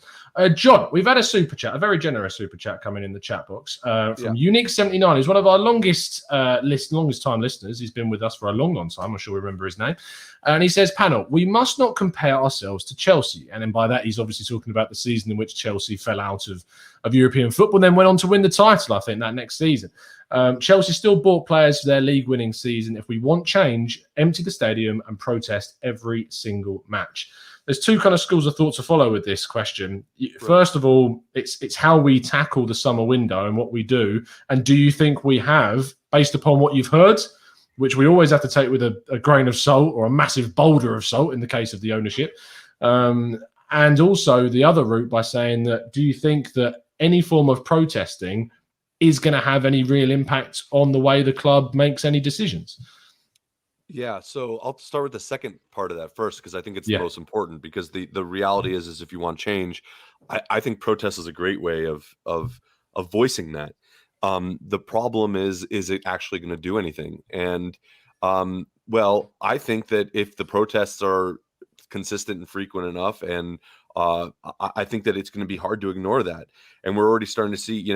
John, we've had a super chat, a very generous super chat coming in the chat box from Unique79. He's one of our longest time listeners. He's been with us for a long time. I'm sure we remember his name. And he says, "Panel, we must not compare ourselves to Chelsea." And then by that, he's obviously talking about the season in which Chelsea fell out of European football and then went on to win the title, I think, that next season. Chelsea still bought players for their league-winning season. If we want change, empty the stadium and protest every single match. there's two kind of schools of thought to follow with this question. First of all, it's how we tackle the summer window and what we do. And do you think we have, based upon what you've heard, which we always have to take with a grain of salt or a massive boulder of salt in the case of the ownership, and also the other route by saying that, do you think that any form of protesting is going to have any real impact on the way the club makes any decisions? Yeah, so I'll start with the second part of that first, because I think it's the Yeah. most important. Because the reality is if you want change, I think protest is a great way of voicing that. The problem is it actually going to do anything? And well, I think that if the protests are consistent and frequent enough, and I think that it's going to be hard to ignore that. And we're already starting to see,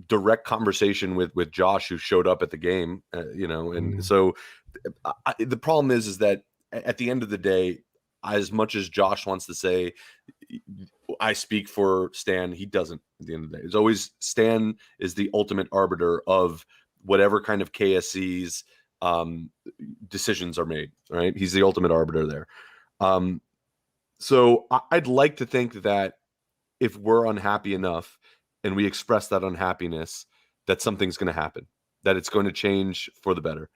direct conversation with Josh, who showed up at the game, and so the problem is that at the end of the day, as much as Josh wants to say, I speak for Stan, he doesn't. At the end of the day, it's always Stan is the ultimate arbiter of whatever kind of KSC's decisions are made, right? He's the ultimate arbiter there. So I'd like to think that if we're unhappy enough and we express that unhappiness, that something's going to happen, that it's going to change for the better.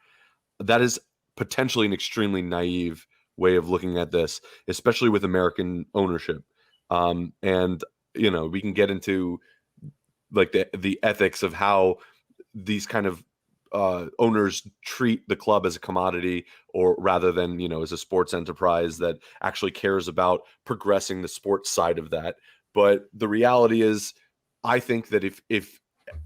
That is potentially an extremely naive way of looking at this, especially with American ownership. And, we can get into like the ethics of how these kind of owners treat the club as a commodity, or rather than, as a sports enterprise that actually cares about progressing the sports side of that. But the reality is, I think that if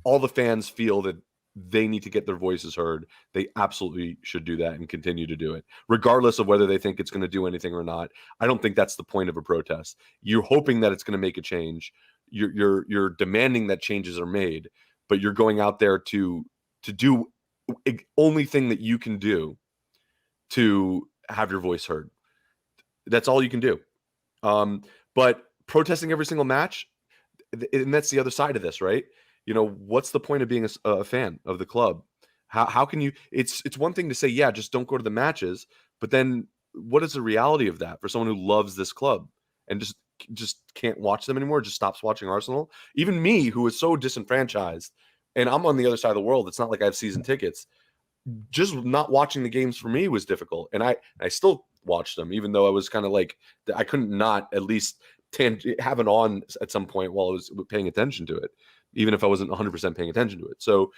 all the fans feel that they need to get their voices heard, they absolutely should do that and continue to do it, regardless of whether they think it's going to do anything or not. I don't think that's the point of a protest. You're hoping that it's going to make a change. You're demanding that changes are made, but you're going out there to do only thing that you can do to have your voice heard. That's all you can do. But protesting every single match, and that's the other side of this, right? What's the point of being a fan of the club? How can you? It's one thing to say, yeah, just don't go to the matches, but then what is the reality of that for someone who loves this club and just can't watch them anymore, just stops watching Arsenal? Even me, who is so disenfranchised, and I'm on the other side of the world. It's not like I have season tickets. Just not watching the games for me was difficult, and I still watched them, even though I was kind of like, I couldn't not at least have it on at some point while I was paying attention to it, even if I wasn't 100% paying attention to it. So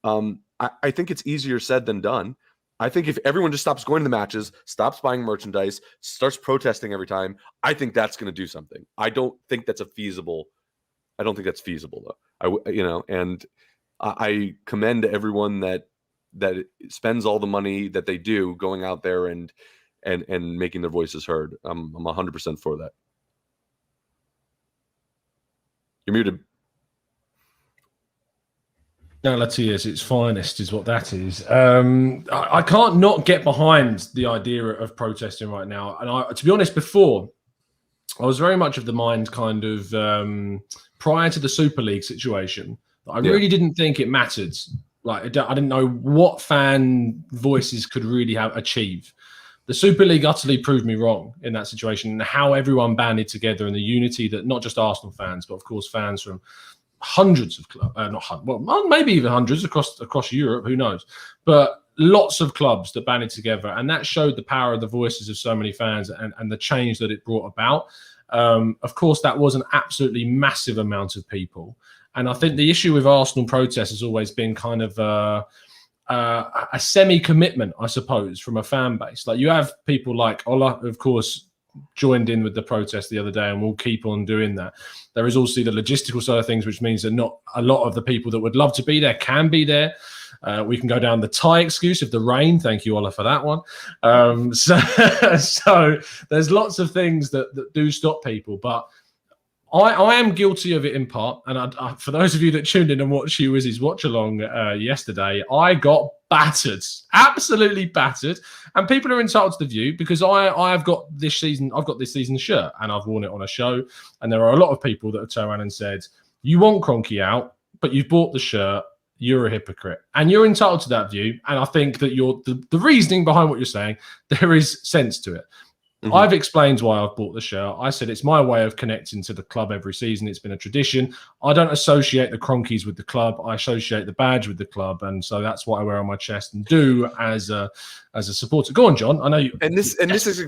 I think it's easier said than done. I think if everyone just stops going to the matches, stops buying merchandise, starts protesting every time, I think that's going to do something. I don't think that's feasible though. And I commend everyone that spends all the money that they do going out there and making their voices heard. I'm 100% for that. You're muted. Reality is its finest, is what that is. I can't not get behind the idea of protesting right now. And to be honest, before, I was very much of the mind kind of prior to the Super League situation, I really didn't think it mattered. Like, I didn't know what fan voices could really achieve. The Super League utterly proved me wrong in that situation, and how everyone banded together and the unity that not just Arsenal fans, but of course fans from hundreds of clubs, maybe even hundreds across Europe, who knows, but lots of clubs that banded together, and that showed the power of the voices of so many fans and the change that it brought about. Of course, that was an absolutely massive amount of people, and I think the issue with Arsenal protests has always been kind of a semi-commitment, I suppose, from a fan base. Like, you have people like Ola, of course, joined in with the protest the other day, and we'll keep on doing that. There is also the logistical side of things, which means that not a lot of the people that would love to be there can be there. We can go down the tie excuse of the rain. Thank you, Ola, for that one. So there's lots of things that do stop people, but I am guilty of it in part. And for those of you that tuned in and watched Hugh Izzy's watch along yesterday, I got battered, absolutely battered. And people are entitled to the view, because I've got this season's shirt and I've worn it on a show. And there are a lot of people that have turned around and said, you want Kroenke out, but you've bought the shirt. You're a hypocrite. And you're entitled to that view. And I think that the reasoning behind what you're saying, there is sense to it. Mhm. I've explained why I've bought the shirt. I said it's my way of connecting to the club every season. It's been a tradition. I don't associate the Cronkies with the club. I associate the badge with the club, and so that's what I wear on my chest and do as a supporter. Go on, John. I know you. And this is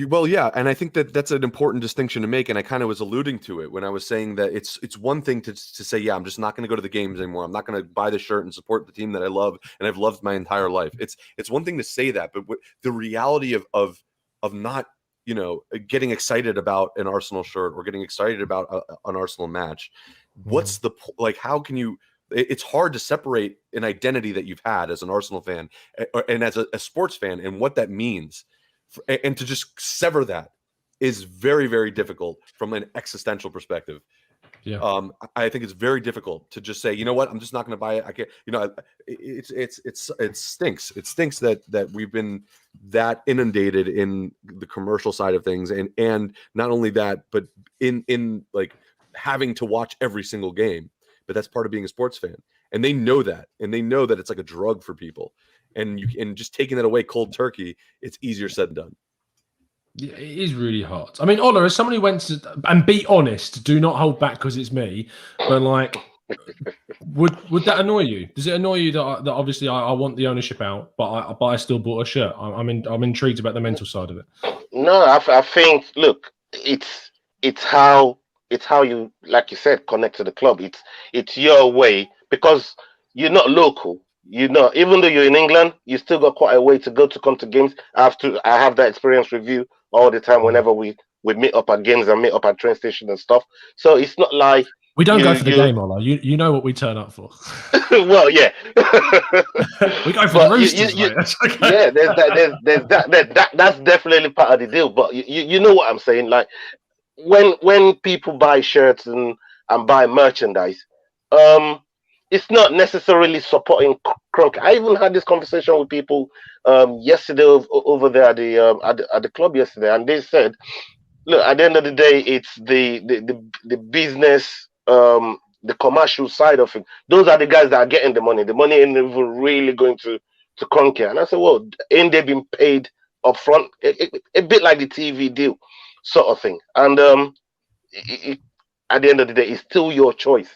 well, yeah, and I think that that's an important distinction to make. And I kind of was alluding to it when I was saying that it's one thing to say, yeah, I'm just not going to go to the games anymore. I'm not going to buy the shirt and support the team that I love and I've loved my entire life. It's one thing to say that, but the reality of not, getting excited about an Arsenal shirt or getting excited about an Arsenal match. What's the like? How can you? It's hard to separate an identity that you've had as an Arsenal fan and as a sports fan and what that means, and to just sever that is very, very difficult from an existential perspective. Yeah. I think it's very difficult to just say, you know what, I'm just not going to buy it. I can't, it stinks. It stinks that we've been that inundated in the commercial side of things. And not only that, but in like having to watch every single game, but that's part of being a sports fan. And they know that, and they know that it's like a drug for people. And just taking that away cold turkey, it's easier said than done. Yeah, it is really hard. I mean, Ola, as someone who went to, and be honest, do not hold back because it's me, but like, would that annoy you? Does it annoy you that obviously I want the ownership out, but I still bought a shirt? I'm intrigued about the mental side of it. No, I think, look, it's how you, like you said, connect to the club. It's your way, because you're not local. Even though you're in England, you still got quite a way to go to come to games. I have that experience with you all the time whenever we meet up at games and meet up at train station and stuff. So it's not like we don't go for the game, Ola. You know what we turn up for. Well, yeah. We go for the Roosters, mate. That's okay. Yeah, there's that. That's definitely part of the deal. But you know what I'm saying? Like when people buy shirts and buy merchandise, it's not necessarily supporting Crunk. I even had this conversation with people yesterday over there at the club yesterday, and they said, look, at the end of the day, it's the business, the commercial side of it. Those are the guys that are getting the money. The money ain't even really going to Crunk. And I said, well, ain't they been paid up front? A bit like the TV deal sort of thing. And at the end of the day, it's still your choice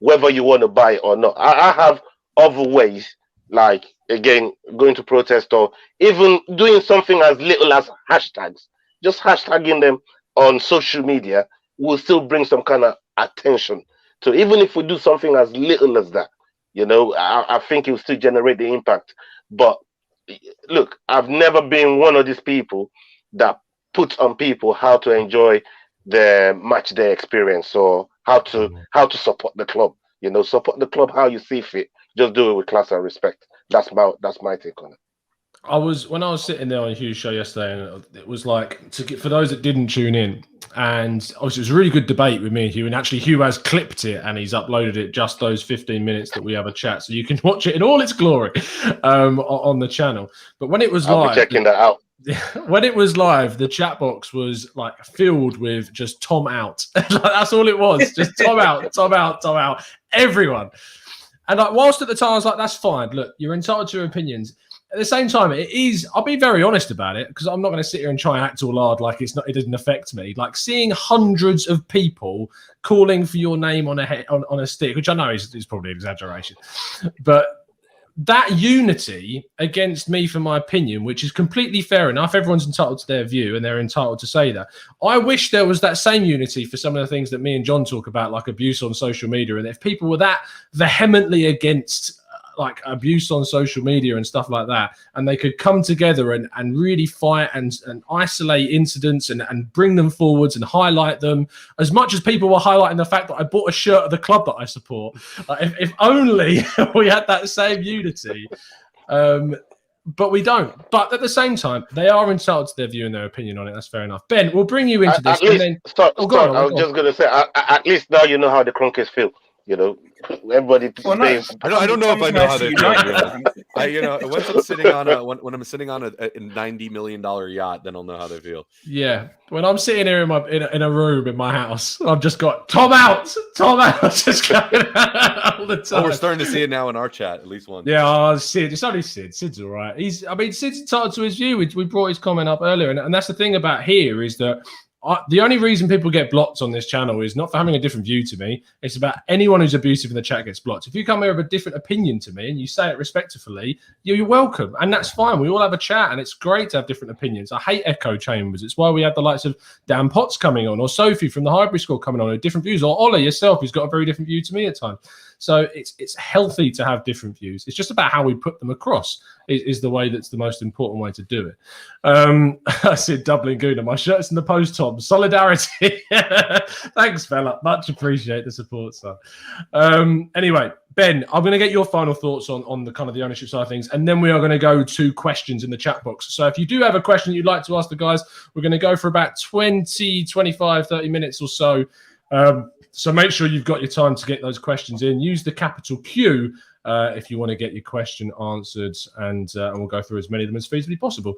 whether you want to buy it or not. I have other ways, like, again, going to protest or even doing something as little as hashtags. Just hashtagging them on social media will still bring some kind of attention. So even if we do something as little as that, I think it will still generate the impact. But look, I've never been one of these people that puts on people how to enjoy the match day experience or how to support the club. Support the club how you see fit. Just do it with class and respect. That's my take on it. When I was sitting there on Hugh's show yesterday, and it was like, for those that didn't tune in, and obviously it was a really good debate with me and Hugh, and actually Hugh has clipped it and he's uploaded it, just those 15 minutes that we have a chat, so you can watch it in all its glory on the channel. But when it was I'll be checking that out. When it was live, the chat box was like filled with just Tom out. That's all it was, just Tom out, Tom out, Tom out, everyone. And like, whilst at the time I was like, that's fine, look, you're entitled to your opinions. At the same time, it is, I'll be very honest about it, because I'm not going to sit here and try and act all hard like it doesn't affect me. Like seeing hundreds of people calling for your name on a stick, which I know is probably an exaggeration, but that unity against me for my opinion, which is completely fair enough. Everyone's entitled to their view and they're entitled to say that. I wish there was that same unity for some of the things that me and John talk about, like abuse on social media. And if people were that vehemently against like abuse on social media and stuff like that, and they could come together and really fight and isolate incidents and bring them forwards and highlight them, as much as people were highlighting the fact that I bought a shirt of the club that I support. If only we had that same unity. But we don't. But at the same time, they are entitled to their view and their opinion on it. That's fair enough. Ben, we'll bring you into this. At least, I was just going to say, at least now you know how the Cronkies feel. You know, everybody saying. I don't know if I know how they feel. Once I'm sitting on when I'm sitting on a $90 million yacht, then I'll know how they feel. Yeah, when I'm sitting here in a room in my house, I've just got Tom out, just going all the time. Oh, we're starting to see it now in our chat, at least one. Yeah, Sid. It's only Sid. Sid's all right. Sid's entitled to his view. We brought his comment up earlier, and that's the thing about here is that the only reason people get blocked on this channel is not for having a different view to me. It's about anyone who's abusive in the chat gets blocked. If you come here with a different opinion to me and you say it respectfully, you're welcome. And that's fine. We all have a chat and it's great to have different opinions. I hate echo chambers. It's why we have the likes of Dan Potts coming on or Sophie from the Highbury School coming on with different views, or Ollie yourself who's got a very different view to me at times. So it's healthy to have different views. It's just about how we put them across is the way that's the most important way to do it. I said doubling Gooner. My shirt's in the post, Tom. Solidarity. Thanks, fella. Much appreciate the support, son. Anyway, Ben, I'm going to get your final thoughts on the kind of the ownership side of things, and then we are going to go to questions in the chat box. So if you do have a question you'd like to ask the guys, we're going to go for about 20, 25, 30 minutes or so. So make sure you've got your time to get those questions in. Use the capital Q if you want to get your question answered, and we'll go through as many of them as feasibly possible.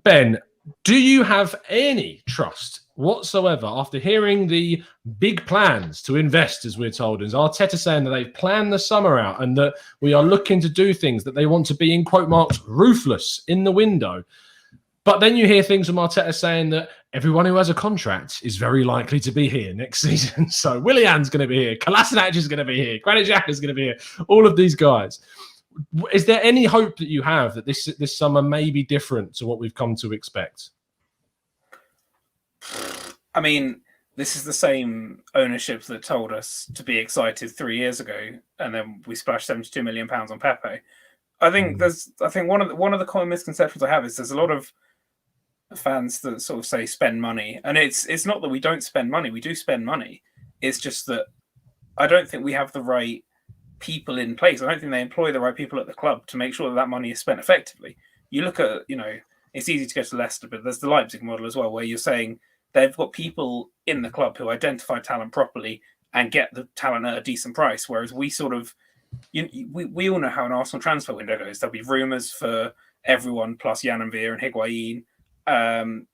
Ben, do you have any trust whatsoever after hearing the big plans to invest, as we're told, as Arteta saying that they've planned the summer out and that we are looking to do things that they want to be, in quote marks, ruthless in the window? But then you hear things from Arteta saying that everyone who has a contract is very likely to be here next season. So Willian's going to be here. Kolasinac is going to be here. Granit Xhaka is going to be here. All of these guys. Is there any hope that you have that this summer may be different to what we've come to expect? I mean, this is the same ownership that told us to be excited 3 years ago, and then we splashed £72 million on Pepe. I think one of the common misconceptions I have is there's a lot of fans that sort of say spend money, and it's not that we don't spend money. We do spend money. It's just that I don't think we have the right people in place. I don't think they employ the right people at the club to make sure that money is spent effectively. You look at, it's easy to go to Leicester, but there's the Leipzig model as well, where you're saying they've got people in the club who identify talent properly and get the talent at a decent price, whereas we sort of, we all know how an Arsenal transfer window goes. There'll be rumours for everyone plus Jan and Veer and Higuain.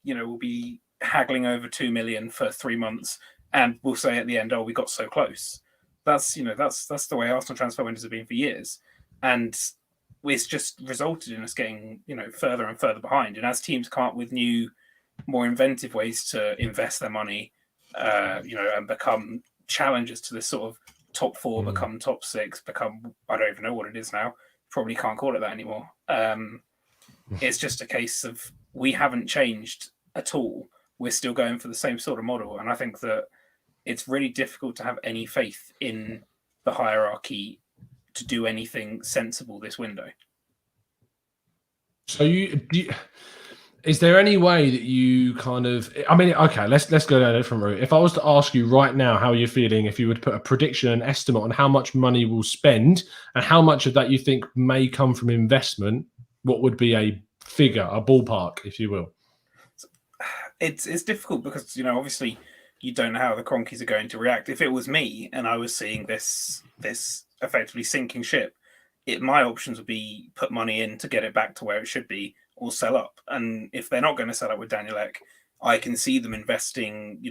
We'll be haggling over 2 million for 3 months, and we'll say at the end, "Oh, we got so close." That's the way Arsenal transfer windows have been for years, and it's just resulted in us getting further and further behind. And as teams come up with new, more inventive ways to invest their money, and become challengers to this sort of top four, become top six, become, I don't even know what it is now. Probably can't call it that anymore. It's just a case of we haven't changed at all. We're still going for the same sort of model. And I think that it's really difficult to have any faith in the hierarchy to do anything sensible this window. So is there any way that you kind of, I mean, okay, let's go down a different route. If I was to ask you right now how you're feeling, if you would put a prediction, an estimate on how much money we'll spend and how much of that you think may come from investment, what would be a figure, a ballpark, if you will? It's difficult because, obviously you don't know how the Cronkies are going to react. If it was me and I was seeing this effectively sinking ship, my options would be put money in to get it back to where it should be, or sell up. And if they're not going to sell up with Daniel Ek, I can see them investing,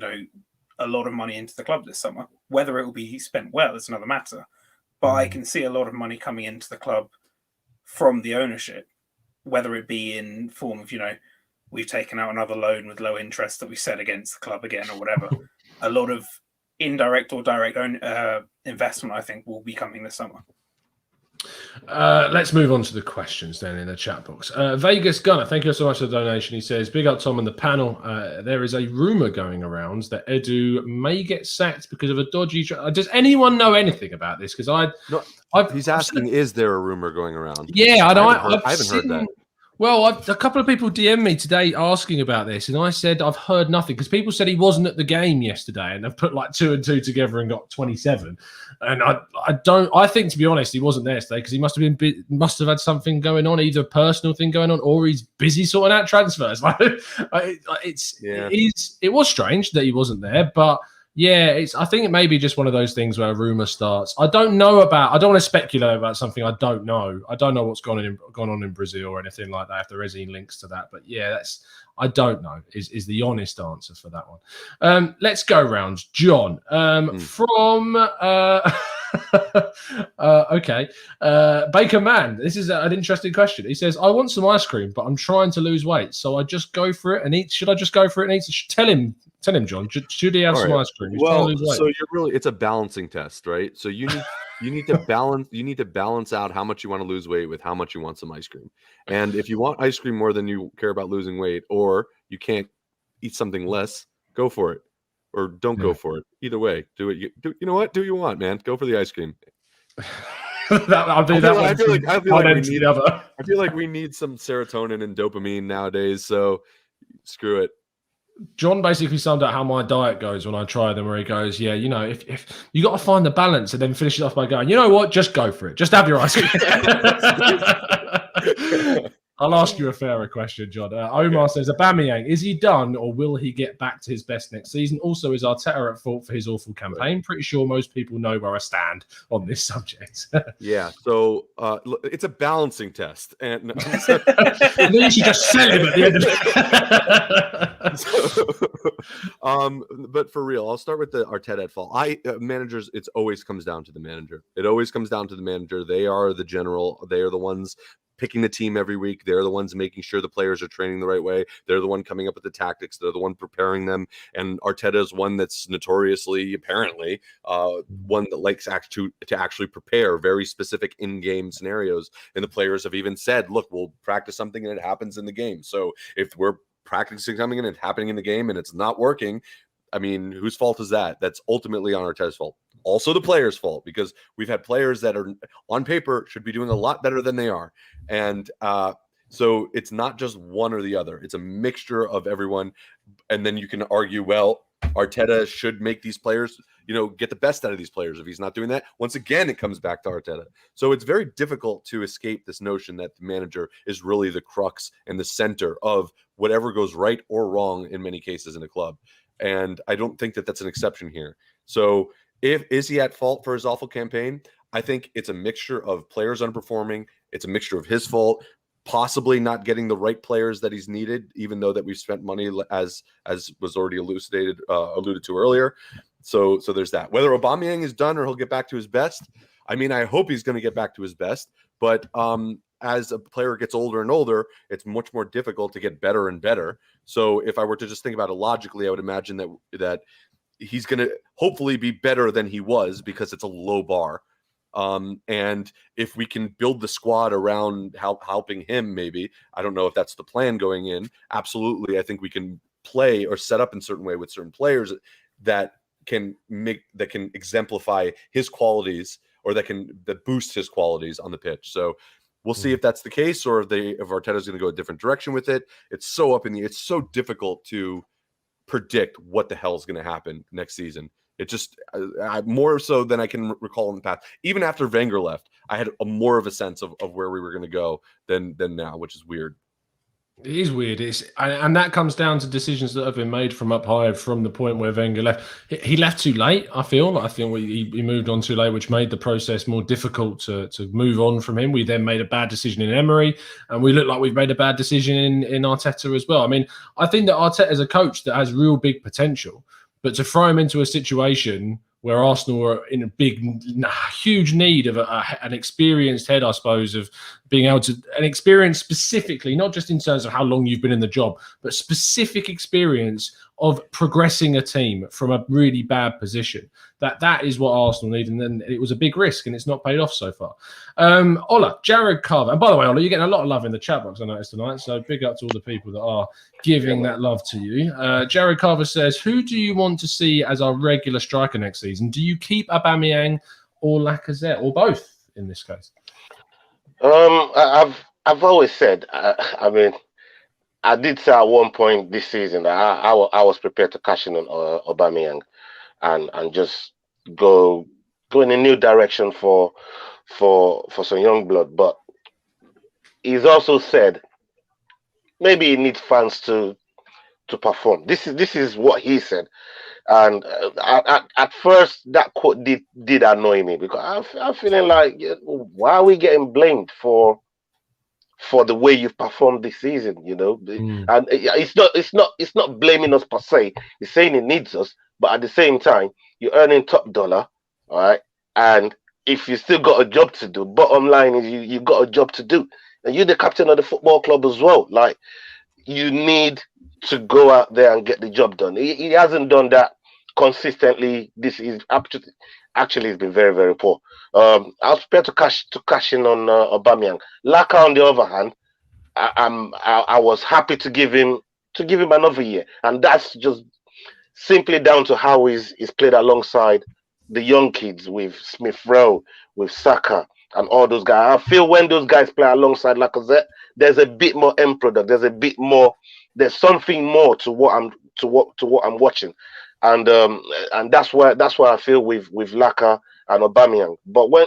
a lot of money into the club this summer. Whether it will be spent well is another matter. But I can see a lot of money coming into the club from the ownership, whether it be in form of, we've taken out another loan with low interest that we set against the club again or whatever. A lot of indirect or direct investment, I think, will be coming this summer. Let's move on to the questions then in the chat box. Vegas Gunner, thank you so much for the donation. He says, big up Tom and the panel. There is a rumor going around that Edu may get sacked because of a dodgy... Does anyone know anything about this? Because he's asking, is there a rumor going around? Yeah, I haven't heard that. Well, a couple of people DM'd me today asking about this, and I said I've heard nothing because people said he wasn't at the game yesterday, and they've put like 2 and 2 together and got 27. And I think, to be honest, he wasn't there today because he must have had something going on, either a personal thing going on, or he's busy sorting out transfers. It was strange that he wasn't there, but Yeah, I think it may be just one of those things where a rumor starts. I don't want to speculate about something I don't know. I don't know what's gone on in Brazil or anything like that, if there is any links to that. But yeah, I don't know is the honest answer for that one. Let's go round. John, from okay. Baker Man, this is an interesting question. He says, I want some ice cream, but I'm trying to lose weight. So I just go for it and eat. Should I just go for it and eat? Tell him, John, should he have some ice cream? He's trying to lose weight. So it's a balancing test, right? So you need to balance out how much you want to lose weight with how much you want some ice cream. And if you want ice cream more than you care about losing weight, or you can't eat something less, go for it. Or don't go for it. Either way, do it. You know what? Do what you want, man. Go for the ice cream. I feel like we need some serotonin and dopamine nowadays. So screw it. John basically summed up how my diet goes when I try them, where he goes, yeah, you know, if you got to find the balance, and then finish it off by going, you know what, just go for it. Just have your ice cream. I'll ask you a fairer question, John. Omar says, Aubameyang, is he done, or will he get back to his best next season? Also, is Arteta at fault for his awful campaign? Pretty sure most people know where I stand on this subject. Yeah, so it's a balancing test. And then you should just sell him at the end of it. But for real, I'll start with the Arteta at fault. Managers, it always comes down to the manager. It always comes down to the manager. They are the general. They are the ones picking the team every week. They're the ones making sure the players are training the right way. They're the one coming up with the tactics. They're the one preparing them. And Arteta is one that's notoriously, apparently, one that likes to actually prepare very specific in-game scenarios. And the players have even said, look, we'll practice something and it happens in the game. So if we're practicing something and it's happening in the game and it's not working, I mean, whose fault is that? That's ultimately on Arteta's fault. Also the players' fault, because we've had players that are on paper should be doing a lot better than they are. And so it's not just one or the other. It's a mixture of everyone. And then you can argue, well, Arteta should make these players, get the best out of these players. If he's not doing that, once again, it comes back to Arteta. So it's very difficult to escape this notion that the manager is really the crux and the center of whatever goes right or wrong in many cases in a club. And I don't think that that's an exception here. So is he at fault for his awful campaign? I think it's a mixture of players underperforming. It's a mixture of his fault, possibly not getting the right players that he's needed, even though that we've spent money as was already alluded to earlier. So there's that. Whether Aubameyang is done or he'll get back to his best, I mean, I hope he's going to get back to his best. But as a player gets older and older, it's much more difficult to get better and better. So if I were to just think about it logically, I would imagine that he's going to hopefully be better than he was, because it's a low bar. And if we can build the squad around helping him, maybe, I don't know if that's the plan going in. Absolutely. I think we can play or set up in a certain way with certain players that can exemplify his qualities, or that boost his qualities on the pitch. So we'll see if that's the case, or if Arteta's going to go a different direction with it. It's so up in the air. It's so difficult to predict what the hell is going to happen next season. It just more so than I can recall in the past. Even after Wenger left, I had more of a sense of where we were going to go than now, which is weird. It is weird. And that comes down to decisions that have been made from up high, from the point where Wenger left. He left too late, I feel. He moved on too late, which made the process more difficult to move on from him. We then made a bad decision in Emery, and we look like we've made a bad decision in Arteta as well. I mean, I think that Arteta is a coach that has real big potential, but to throw him into a situation where Arsenal are in a huge need of an experienced head, I suppose, of being able to, an experience specifically, not just in terms of how long you've been in the job, but specific experience of progressing a team from a really bad position. That is what Arsenal need, and then it was a big risk, and it's not paid off so far. Ola, Jared Carver, and by the way, Ola, you're getting a lot of love in the chat box, I noticed tonight, so big up to all the people that are giving that love to you. Jared Carver says, who do you want to see as our regular striker next season? Do you keep Aubameyang or Lacazette, or both in this case? I've always said, I mean, I did say at one point this season that I was prepared to cash in on Aubameyang and just go in a new direction for some young blood. But he's also said maybe he needs fans to perform. This is what he said. And at first, that quote did annoy me because I'm feeling like, why are we getting blamed for the way you've performed this season? And it's not blaming us per se. It's saying it needs us, but at the same time, you're earning top dollar, all right. And if you still got a job to do, bottom line is you got a job to do, and you're the captain of the football club as well. Like, you need to go out there and get the job done. He hasn't done that consistently. This is actually it's been very, very poor. I was prepared to cash in on Aubameyang. Laka, on the other hand, I was happy to give him another year, and that's just simply down to how he's played alongside the young kids with Smith Rowe, with Saka, and all those guys. I feel when those guys play alongside Lacazette, there's a bit more end product. There's a bit more. There's something more to what I'm watching, and that's why I feel with Laka and Aubameyang. But when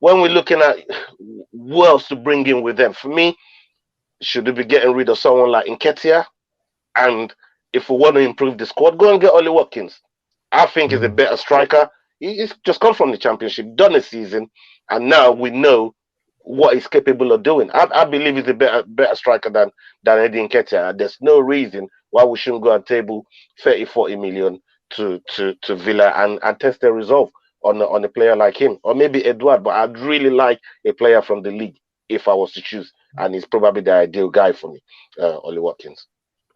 we're looking at who else to bring in with them, for me, should we be getting rid of someone like Nketiah? And if we want to improve the squad, go and get Ollie Watkins. I think he's a better striker. He's just come from the championship, done a season, and now we know what he's capable of doing. I believe he's a better striker than Eddie Nketiah. There's no reason why we shouldn't go and table 30-40 million to Villa and test their resolve on a player like him, or maybe Edouard. But I'd really like a player from the league if I was to choose, and he's probably the ideal guy for me, Ollie Watkins.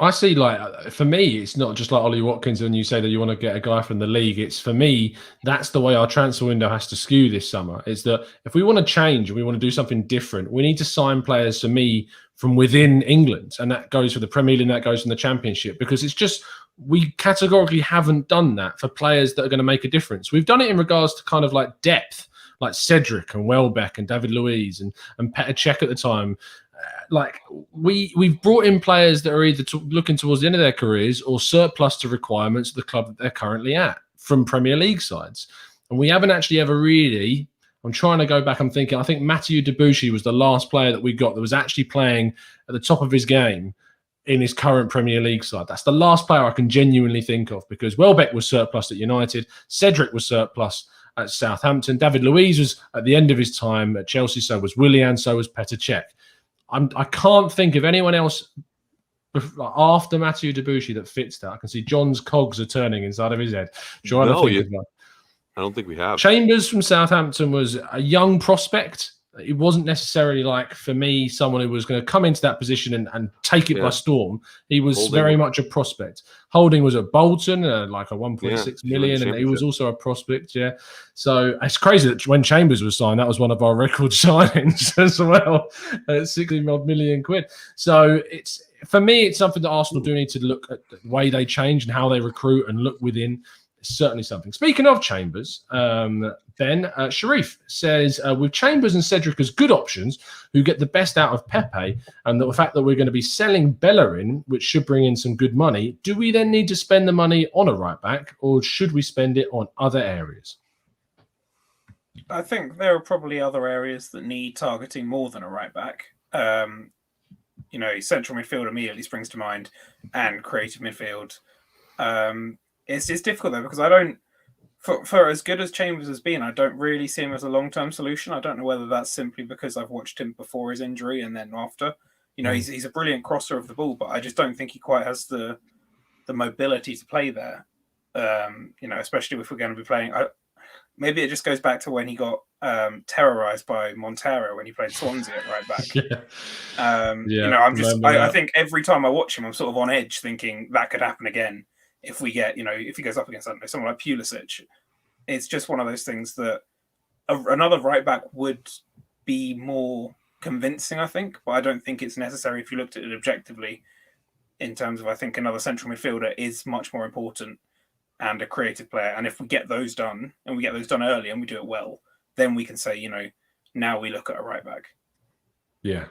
I see, like, for me, it's not just like Ollie Watkins when you say that you want to get a guy from the league. It's, for me, that's the way our transfer window has to skew this summer. Is that if we want to change and we want to do something different, we need to sign players, for me, from within England. And that goes for the Premier League and that goes from the Championship, because it's just, we categorically haven't done that for players that are going to make a difference. We've done it in regards to kind of like depth, like Cedric and Welbeck and David Luiz and Petr Cech at the time. Like, we've brought in players that are either looking towards the end of their careers or surplus to requirements of the club that they're currently at from Premier League sides. And we haven't actually ever really, I'm trying to go back, I'm thinking, I think Mathieu Debuchy was the last player that we got that was actually playing at the top of his game in his current Premier League side. That's the last player I can genuinely think of, because Welbeck was surplus at United, Cedric was surplus at Southampton, David Luiz was at the end of his time at Chelsea, so was Willian, so was Petr Cech. I can't think of anyone else after Mathieu Debuchy that fits that. I can see John's cogs are turning inside of his head. Trying to think of one. I don't think we have. Chambers from Southampton was a young prospect. It wasn't necessarily, like, for me, someone who was going to come into that position and take it by storm. He was very much a prospect. Holding was at Bolton, like a 1.6 million, and he was also a prospect, So it's crazy that when Chambers was signed, that was one of our record signings as well, at 60 million quid. So it's, for me, it's something that Arsenal do need to look at the way they change and how they recruit and look within. It's certainly something. Speaking of Chambers, Ben, Sharif says, with Chambers and Cedric as good options who get the best out of Pepe, and the fact that we're going to be selling Bellerin, which should bring in some good money, do we then need to spend the money on a right back, or should we spend it on other areas? I think there are probably other areas that need targeting more than a right back. Central midfield immediately springs to mind, and creative midfield. It's difficult though, because I don't, for as good as Chambers has been, I don't really see him as a long-term solution. I don't know whether that's simply because I've watched him before his injury and then after. He's a brilliant crosser of the ball, but I just don't think he quite has the mobility to play there. Especially if we're going to be playing. Maybe it just goes back to when he got terrorized by Montero when he played Swansea at right back. I think every time I watch him, I'm sort of on edge, thinking that could happen again. If we get, if he goes up against someone like Pulisic, it's just one of those things that another right back would be more convincing, I think, but I don't think it's necessary if you looked at it objectively in terms of, I think another central midfielder is much more important and a creative player. And if we get those done, and we get those done early and we do it well, then we can say, now we look at a right back. Yeah.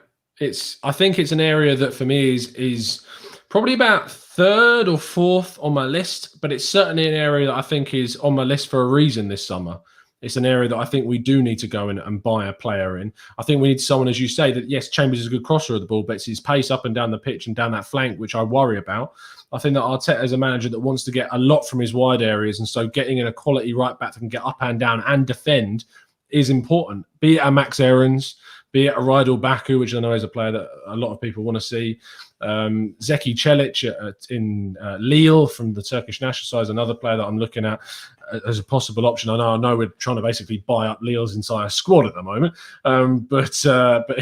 I think it's an area that for me is probably about third or fourth on my list, but it's certainly an area that I think is on my list for a reason this summer. It's an area that I think we do need to go in and buy a player in. I think we need someone, as you say, that yes, Chambers is a good crosser of the ball, but it's his pace up and down the pitch and down that flank, which I worry about. I think that Arteta is a manager that wants to get a lot from his wide areas, and so getting in a quality right back that can get up and down and defend is important. Be it a Max Aarons, be it a Rydal Baku, which I know is a player that a lot of people want to see. Zeki Çelik in Lille from the Turkish national side is another player that I'm looking at as a possible option. I know we're trying to basically buy up Lille's entire squad at the moment, but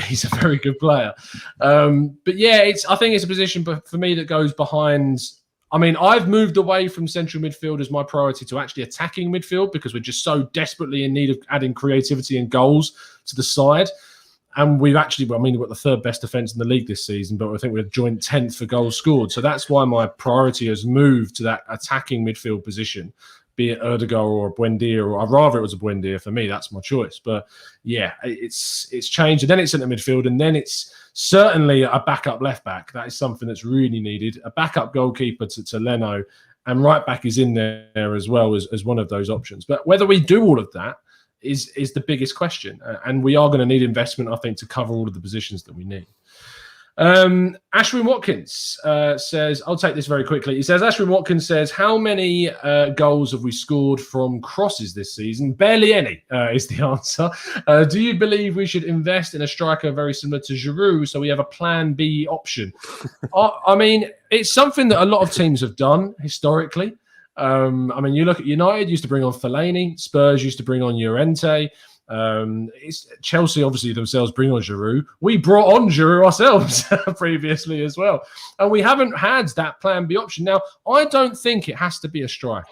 he's a very good player. But yeah, I think it's a position for me that goes behind. I mean, I've moved away from central midfield as my priority to actually attacking midfield because we're just so desperately in need of adding creativity and goals to the side. And we've actually, we've got the third best defence in the league this season, but I think we're joint 10th for goals scored. So that's why my priority has moved to that attacking midfield position, be it Erdegaard or Buendia, or I'd rather it was a Buendia for me. That's my choice. But yeah, it's changed. And then it's centre midfield, and then it's certainly a backup left back. That is something that's really needed. A backup goalkeeper to Leno, and right back is in there as well as one of those options. But whether we do all of that is the biggest question. And we are going to need investment, I think, to cover all of the positions that we need. Ashwin Watkins says, I'll take this very quickly. He says, Ashwin Watkins says, how many goals have we scored from crosses this season? Barely any is the answer. Do you believe we should invest in a striker very similar to Giroud so we have a plan B option? I mean, it's something that a lot of teams have done historically. I mean, you look at United used to bring on Fellaini, Spurs used to bring on Llorente. Chelsea obviously themselves bring on Giroud. We brought on Giroud ourselves previously as well, and we haven't had that plan B option. Now, I don't think it has to be a striker,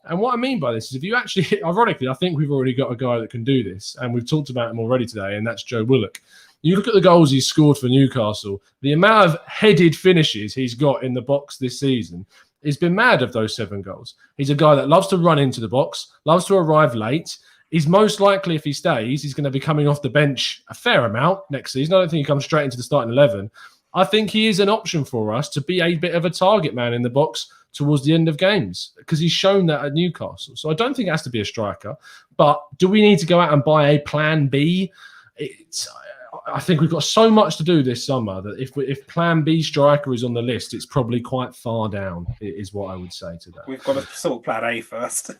and what I mean by this is if you actually, ironically, I think we've already got a guy that can do this, and we've talked about him already today, and that's Joe Willock. You look at the goals he's scored for Newcastle, the amount of headed finishes he's got in the box this season. He's been mad of those 7 goals. He's a guy that loves to run into the box, loves to arrive late. He's most likely, if he stays, he's going to be coming off the bench a fair amount next season. I don't think he comes straight into the starting 11. I think he is an option for us to be a bit of a target man in the box towards the end of games because he's shown that at Newcastle. So I don't think it has to be a striker. But do we need to go out and buy a plan B? I think we've got so much to do this summer that if plan B striker is on the list, it's probably quite far down, is what I would say to that. We've got to sort plan A first.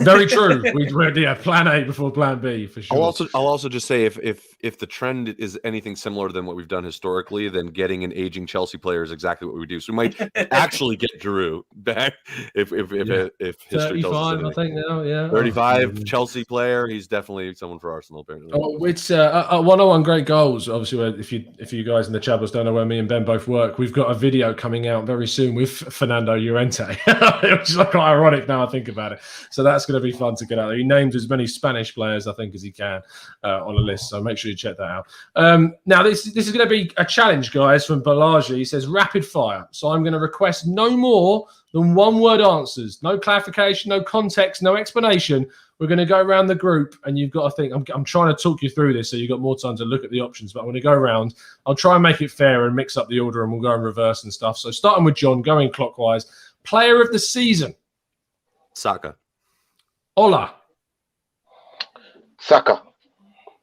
Very true. We're plan A before plan B for sure. I'll also just say if the trend is anything similar than what we've done historically, then getting an aging Chelsea player is exactly what we do. So we might actually get Giroud back if history tells us anything. I think now, yeah. 35 Chelsea player. He's definitely someone for Arsenal apparently. Oh, it's 101 great goals. Obviously, if you guys in the Chabos don't know where me and Ben both work, we've got a video coming out very soon with Fernando Llorente, which is like quite ironic now I think about it. So that's going to be fun to get out there. He named as many Spanish players, I think, as he can on a list. So make sure you check that out. Now, this is going to be a challenge, guys, from Balaji. He says rapid fire. So I'm going to request no more than one-word answers. No clarification, no context, no explanation. We're going to go around the group, and you've got to think. I'm trying to talk you through this so you've got more time to look at the options, but I'm going to go around. I'll try and make it fair and mix up the order, and we'll go in reverse and stuff. So starting with John, going clockwise. Player of the season. Saka. Ola. Saka.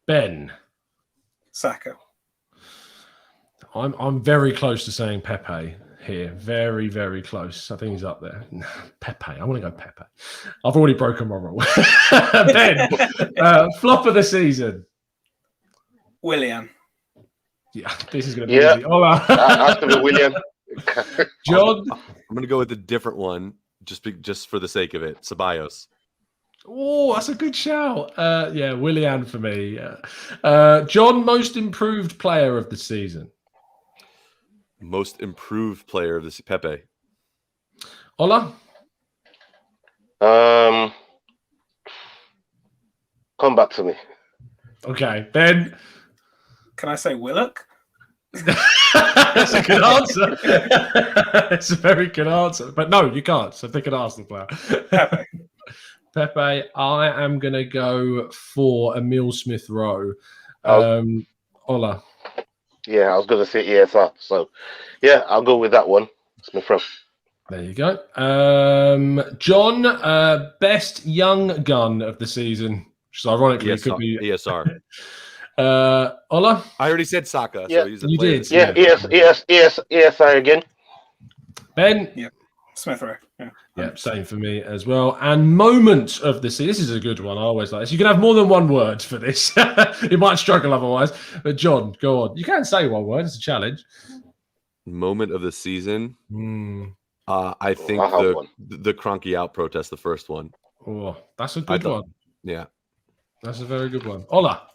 Ben. Saka. I'm very close to saying Pepe here. Very, very close. I think he's up there. Pepe. I want to go Pepe. I've already broken my rule. Ben, flop of the season. William. Yeah, this is going to be easy. Ola. Has to be William. John. I'm going to go with a different one just for the sake of it. Ceballos. Oh, that's a good shout. Yeah, Willian for me. John, most improved player of the season. Most improved player of this Pepe. Ola? Come back to me. Okay, Ben. Can I say Willock? That's a good answer. It's a very good answer. But no, you can't. So pick an Arsenal player. Pepe. I am going to go for Emile Smith-Rowe. Ola. Yeah, I was going to say ESR. So, yeah, I'll go with that one. Smith-Rowe. There you go. John, best young gun of the season. which ironically could be ESR. Ola? I already said Saka, Yeah. so he's a You player. did, this Yeah, season. ESI again. Ben? Yeah. Smith Rowe. Yeah. Yeah, same for me as well. And moment of the season. This is a good one. I always like this. You can have more than one word for this. You might struggle otherwise. But John, go on. You can say one word. It's a challenge. Moment of the season. Mm. I think I have one. the Cronky out protest, the first one. Oh, that's a good one. Yeah. That's a very good one. Ola.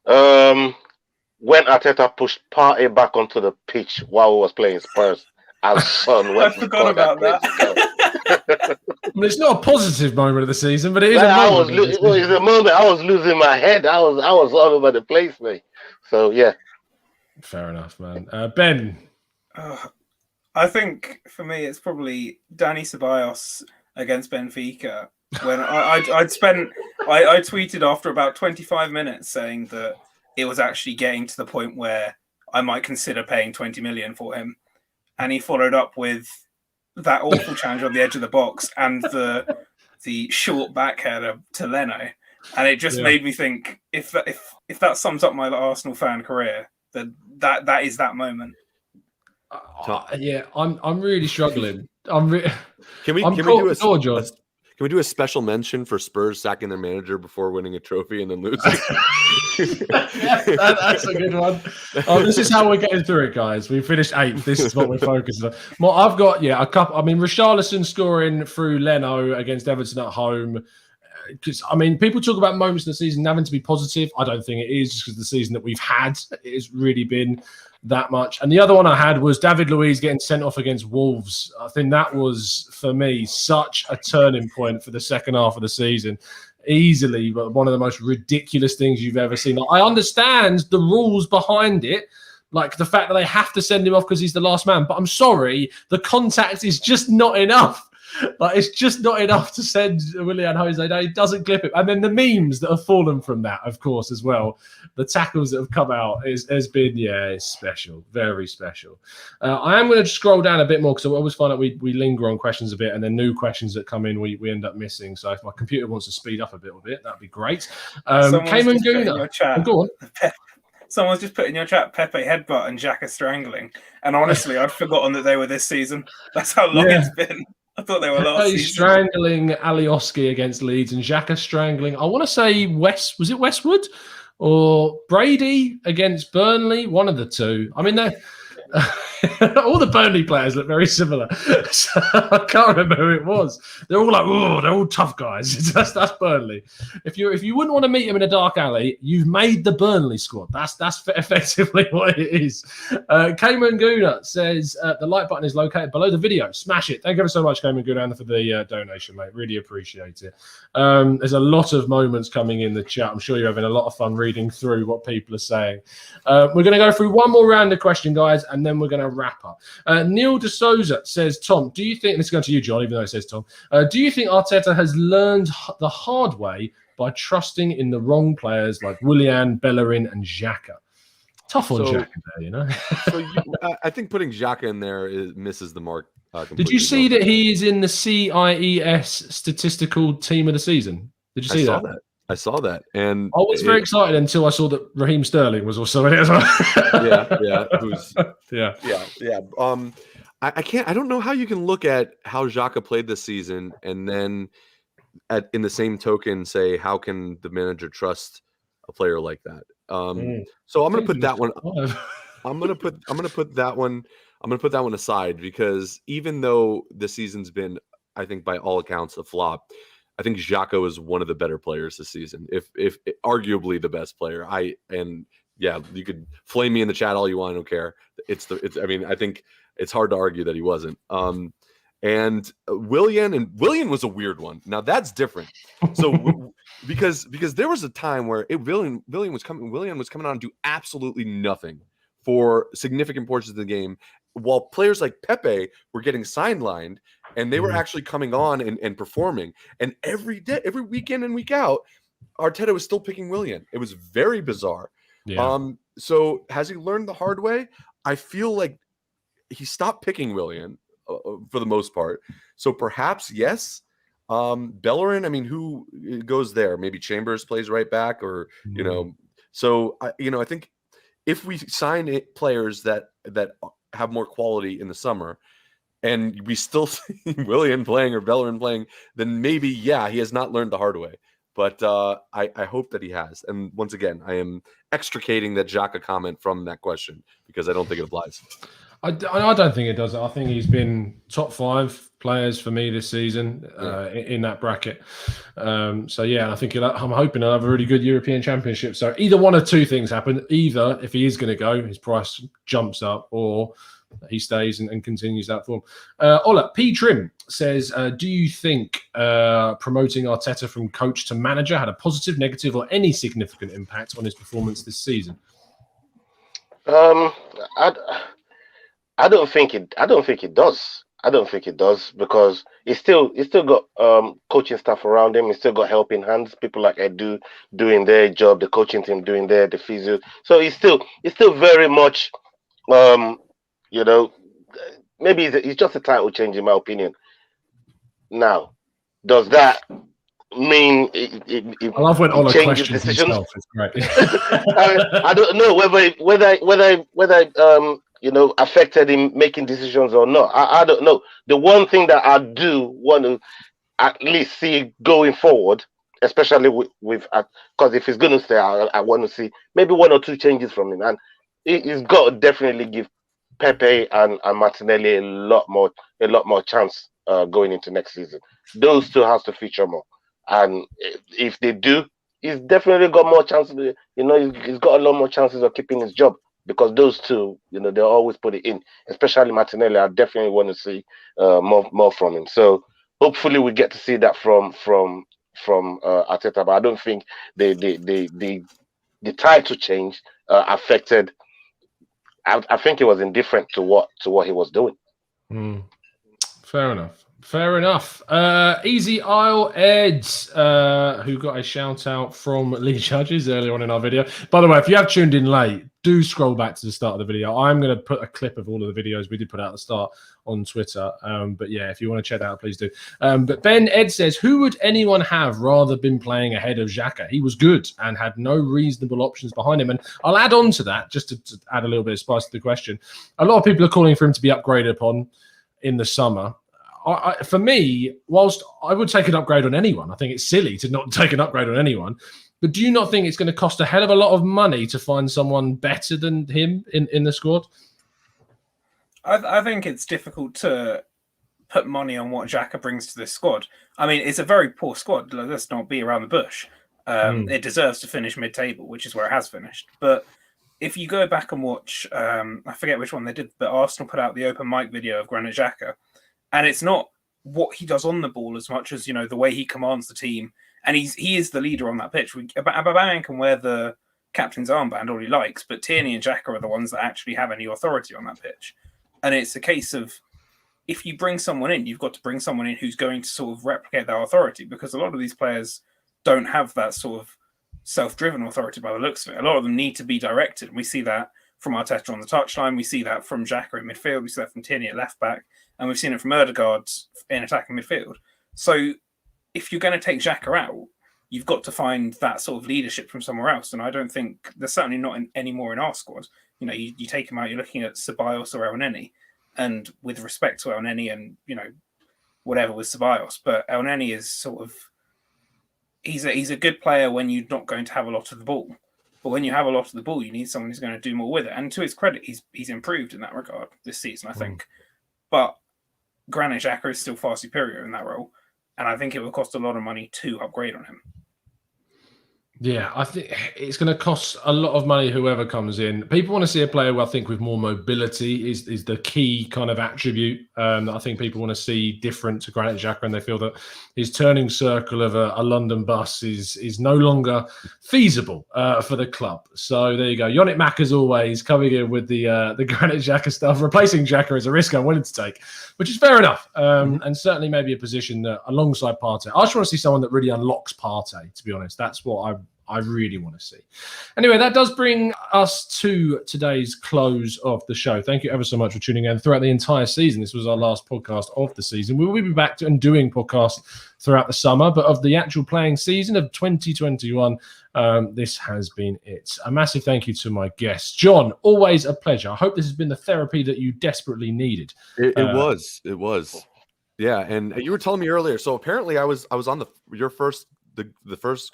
When Arteta pushed Partey back onto the pitch while he was playing Spurs, and Son went. I forgot about that. I mean, it's not a positive moment of the season, but it is Like, a moment. it was a moment I was losing my head. I was all over the place, mate. So yeah. Fair enough, man. Ben. I think for me, it's probably Danny Ceballos against Benfica. When I tweeted after about 25 minutes saying that it was actually getting to the point where I might consider paying 20 million for him, and he followed up with that awful challenge on the edge of the box and the short backheader to Leno, and it just made me think if that sums up my Arsenal fan career, then that is that moment. Yeah, I'm really struggling. Can we do a special mention for Spurs sacking their manager before winning a trophy and then losing? That's a good one. This is how we're getting through it, guys. We finished 8th. This is what we're focusing on. Well, I've got a couple. I mean, Richarlison scoring through Leno against Everton at home. Because I mean, people talk about moments in the season having to be positive. I don't think it is, just because the season that we've had, it has really been that much. And the other one I had was David Luiz getting sent off against Wolves. I think that was, for me, such a turning point for the second half of the season. Easily, but one of the most ridiculous things you've ever seen. I understand the rules behind it, like the fact that they have to send him off because he's the last man. But I'm sorry, the contact is just not enough. Like, it's just not enough to send Willian Jose down. He doesn't clip it. And then the memes that have fallen from that, of course, as well. The tackles that have come out has been, it's special. Very special. I am going to scroll down a bit more because I always find that we linger on questions a bit, and then new questions that come in we end up missing. So if my computer wants to speed up a little bit, that'd be great. Cayman Gooner. Go on. Someone's just put in your chat Pepe headbutt and Xhaka strangling. And honestly, I'd forgotten that they were this season. That's how long it's been. I thought they were last season. Strangling Alioski against Leeds and Xhaka strangling, I want to say was it Westwood or Brady against Burnley? One of the two. I mean, all the Burnley players look very similar. So I can't remember who it was. They're all like, they're all tough guys. That's Burnley. If you wouldn't want to meet him in a dark alley, you've made the Burnley squad. That's effectively what it is. Cayman Gooner says the like button is located below the video. Smash it. Thank you ever so much, Cayman Gooner, for the donation, mate. Really appreciate it. There's a lot of moments coming in the chat. I'm sure you're having a lot of fun reading through what people are saying. We're going to go through one more round of question, guys, and then we're going to wrap up. Neil De Souza says, Tom, do you think, this is going to you, John, even though it says Tom, do you think Arteta has learned the hard way by trusting in the wrong players like Willian, Bellerin, and Xhaka? Tough on Xhaka there, you know? I think putting Xhaka in there misses the mark. Did you see that he is in the CIES statistical team of the season? Did you see that? I saw that, and I was very excited until I saw that Raheem Sterling was also in it as well. I don't know how you can look at how Xhaka played this season and then in the same token say, how can the manager trust a player like that? So I'm going to put that one. I'm going to put that one aside, because even though the season's been, I think by all accounts, a flop, I think Xhaka is one of the better players this season, if arguably the best player. You could flame me in the chat all you want. I don't care. I think it's hard to argue that he wasn't. And Willian was a weird one. Now that's different. So because there was a time where Willian was coming on to do absolutely nothing for significant portions of the game, while players like Pepe were getting sidelined and they were actually coming on and performing. And every week in and week out, Arteta was still picking Willian. It was very bizarre. Yeah. So has he learned the hard way? I feel like he stopped picking Willian for the most part. So perhaps, yes. Bellerin, I mean, who goes there? Maybe Chambers plays right back, or So I think if we sign players that have more quality in the summer, and we still see Willian playing or Bellerin playing, then maybe he has not learned the hard way. But I hope that he has. And once again, I am extricating that Xhaka comment from that question because I don't think it applies. I don't think it does. I think he's been top 5 players for me this season in that bracket. So I think I'm hoping he'll have a really good European Championship. So either one of two things happen. Either if he is going to go, his price jumps up, or he stays and continues that form. Ola P. Trim says, do you think promoting Arteta from coach to manager had a positive, negative, or any significant impact on his performance this season? I don't think it does. I don't think it does, because he's still got coaching staff around him. He's still got helping hands, people like Edu doing their job, the coaching team doing the physio. So he's still very much maybe it's just a title change in my opinion. Now, does that mean it I love when Ola changes questions decisions? himself. It's great. I don't know whether affected him making decisions or not. I don't know. The one thing that I do want to at least see going forward, especially with because if he's going to stay, I want to see maybe 1 or 2 changes from him, and he's got to definitely give Pepe and Martinelli a lot more chance going into next season. Those two has to feature more, and if they do, he's definitely got more chances. He's got a lot more chances of keeping his job, because those two, they'll always put it in. Especially Martinelli, I definitely want to see more from him. So hopefully we get to see that from Arteta. But I don't think the title change affected. I think he was indifferent to what he was doing. Fair enough. Easy Isle Eds, who got a shout out from Lee Judges earlier on in our video. By the way, if you have tuned in late, do scroll back to the start of the video. I'm going to put a clip of all of the videos we did put out at the start on Twitter. But if you want to check that out, please do. But Ben Ed says, who would anyone have rather been playing ahead of Xhaka? He was good and had no reasonable options behind him. And I'll add on to that, just to add a little bit of spice to the question. A lot of people are calling for him to be upgraded upon in the summer. For me, whilst I would take an upgrade on anyone, I think it's silly to not take an upgrade on anyone. But do you not think it's going to cost a hell of a lot of money to find someone better than him in the squad? I think it's difficult to put money on what Xhaka brings to this squad. I mean, it's a very poor squad. Let's not beat around the bush. It deserves to finish mid-table, which is where it has finished. But if you go back and watch, I forget which one they did, but Arsenal put out the open mic video of Granit Xhaka. And it's not what he does on the ball as much as, the way he commands the team. And he is the leader on that pitch. Aubameyang can wear the captain's armband all he likes, but Tierney and Xhaka are the ones that actually have any authority on that pitch. And it's a case of, if you bring someone in, you've got to bring someone in who's going to sort of replicate that authority, because a lot of these players don't have that sort of self-driven authority by the looks of it. A lot of them need to be directed. We see that from Arteta on the touchline. We see that from Xhaka in midfield. We see that from Tierney at left back. And we've seen it from Ødegaard in attacking midfield. So if you're going to take Xhaka out, you've got to find that sort of leadership from somewhere else. And I don't think there's certainly not any more in our squad. You take him out, you're looking at Ceballos or Elneny. And with respect to Elneny and, whatever with Ceballos, but Elneny is sort of, he's a good player when you're not going to have a lot of the ball. But when you have a lot of the ball, you need someone who's going to do more with it. And to his credit, he's improved in that regard this season, I think. But Granit Xhaka is still far superior in that role, and I think it will cost a lot of money to upgrade on him. Yeah, I think it's going to cost a lot of money, whoever comes in. People want to see a player who I think with more mobility is the key kind of attribute that I think people want to see different to Granit Xhaka, and they feel that his turning circle of a London bus is no longer feasible for the club. So there you go. Yannick Mack, as always, coming in with the Granit Xhaka stuff. Replacing Xhaka is a risk I'm willing to take, which is fair enough. And certainly maybe a position that alongside Partey. I just want to see someone that really unlocks Partey, to be honest. That's what I really want to see. Anyway, that does bring us to today's close of the show. Thank you ever so much for tuning in throughout the entire season. This was our last podcast of the season. We will be back and doing podcasts throughout the summer, but of the actual playing season of 2021, this has been it. A massive thank you to my guests. John, always a pleasure. I hope this has been the therapy that you desperately needed. It was. Yeah, and you were telling me earlier. So apparently, I was on the first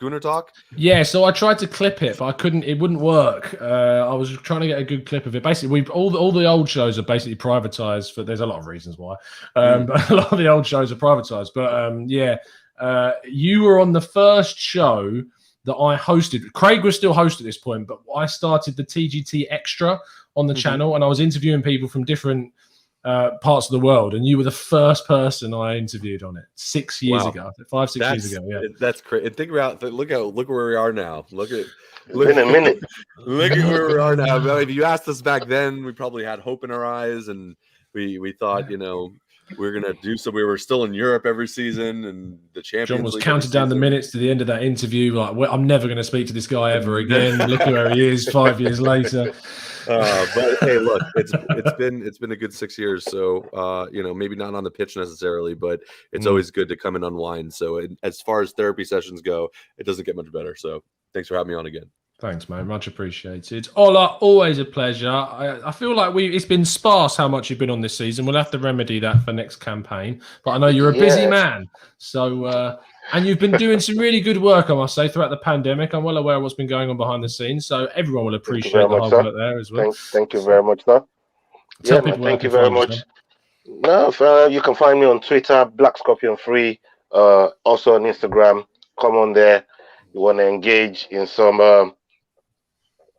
Gooner talk. Yeah, so I tried to clip it, but I couldn't. It wouldn't work. I was trying to get a good clip of it. Basically, all the old shows are basically privatized. There's a lot of reasons why, but a lot of the old shows are privatized. But you were on the first show that I hosted. Craig was still host at this point, but I started the TGT Extra on the channel, and I was interviewing people from different parts of the world, and you were the first person I interviewed on it 6 years ago, 5-6 years ago. Yeah, that's crazy. And think about look where we are now. Look in a minute. Look at where we are now. If you asked us back then, we probably had hope in our eyes, and we thought, we were gonna do so. We were still in Europe every season, and the Champions John was League counting down the minutes to the end of that interview. Like, well, I'm never going to speak to this guy ever again. Look at where he is 5 years later. But hey, look, it's been a good 6 years. So maybe not on the pitch necessarily, but it's always good to come and unwind. So as far as therapy sessions go, it doesn't get much better. So thanks for having me on again. Thanks, mate. Much appreciated. Ola, always a pleasure. I feel like it's been sparse how much you've been on this season. We'll have to remedy that for next campaign. But I know you're a busy man. So, and you've been doing some really good work, I must say, throughout the pandemic. I'm well aware of what's been going on behind the scenes. So everyone will appreciate the hard work there as well. Thank you very much, sir. Tell people thank you very much. No, you can find me on Twitter, Black Scorpion Free. Also on Instagram. Come on there. You want to engage in some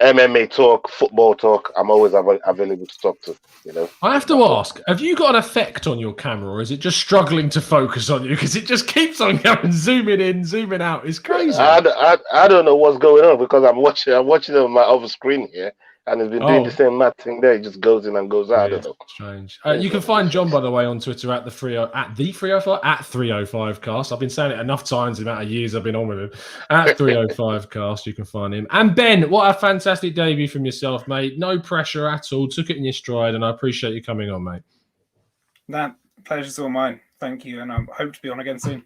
MMA talk, football talk, I'm always available to talk to. I have to ask: have you got an effect on your camera, or is it just struggling to focus on you because it just keeps on going, zooming in, zooming out? It's crazy. I don't know what's going on because I'm watching it on my other screen here, and it's been doing the same mad thing there. It just goes in and goes out. I don't know. Strange. You can find John, by the way, on Twitter at the 305 cast. I've been saying it enough times the amount of years I've been on with him. At 305 cast, you can find him. And Ben, what a fantastic debut from yourself, mate. No pressure at all. Took it in your stride, and I appreciate you coming on, mate. That pleasure's all mine. Thank you, and I hope to be on again soon.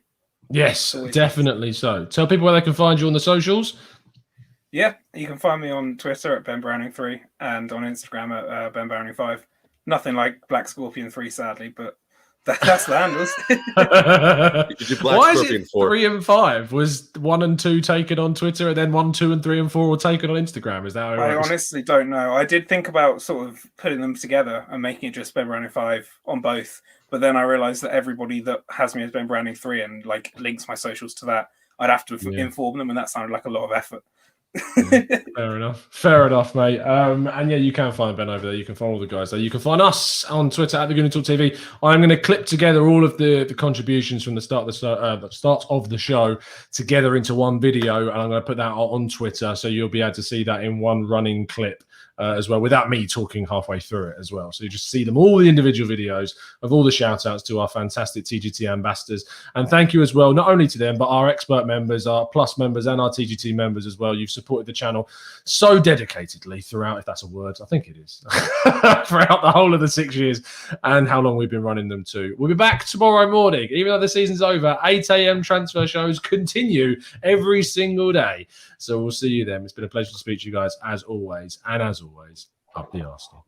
Yes, definitely so. Tell people where they can find you on the socials. Yeah, you can find me on Twitter at BenBrowning3 and on Instagram at BenBrowning5. Nothing like Black Scorpion 3, sadly, but that's the handles. Why is it 3 and 5? Was 1 and 2 taken on Twitter, and then 1, 2, and 3 and 4 were taken on Instagram? Is that how it I works? honestly don't know. I did think about sort of putting them together and making it just BenBrowning5 on both, but then I realised that everybody that has me as BenBrowning3 and like links my socials to that, I'd have to inform them, and that sounded like a lot of effort. Fair enough, mate. And yeah, you can find Ben over there. You can find all the guys there. You can find us on Twitter at the Gooner Talk TV. I'm going to clip together all of the contributions from the start of the show together into one video, and I'm going to put that on Twitter, so you'll be able to see that in one running clip as well, without me talking halfway through it as well. So you just see them, all the individual videos of all the shout outs to our fantastic TGT ambassadors. And thank you as well, not only to them, but our expert members, our plus members, and our TGT members as well. You've supported the channel so dedicatedly throughout, if that's a word, I think it is, throughout the whole of the 6 years and how long we've been running them too. We'll be back tomorrow morning, even though the season's over. 8 a.m. transfer shows continue every single day. So we'll see you then. It's been a pleasure to speak to you guys as always. And as always, up the Arsenal.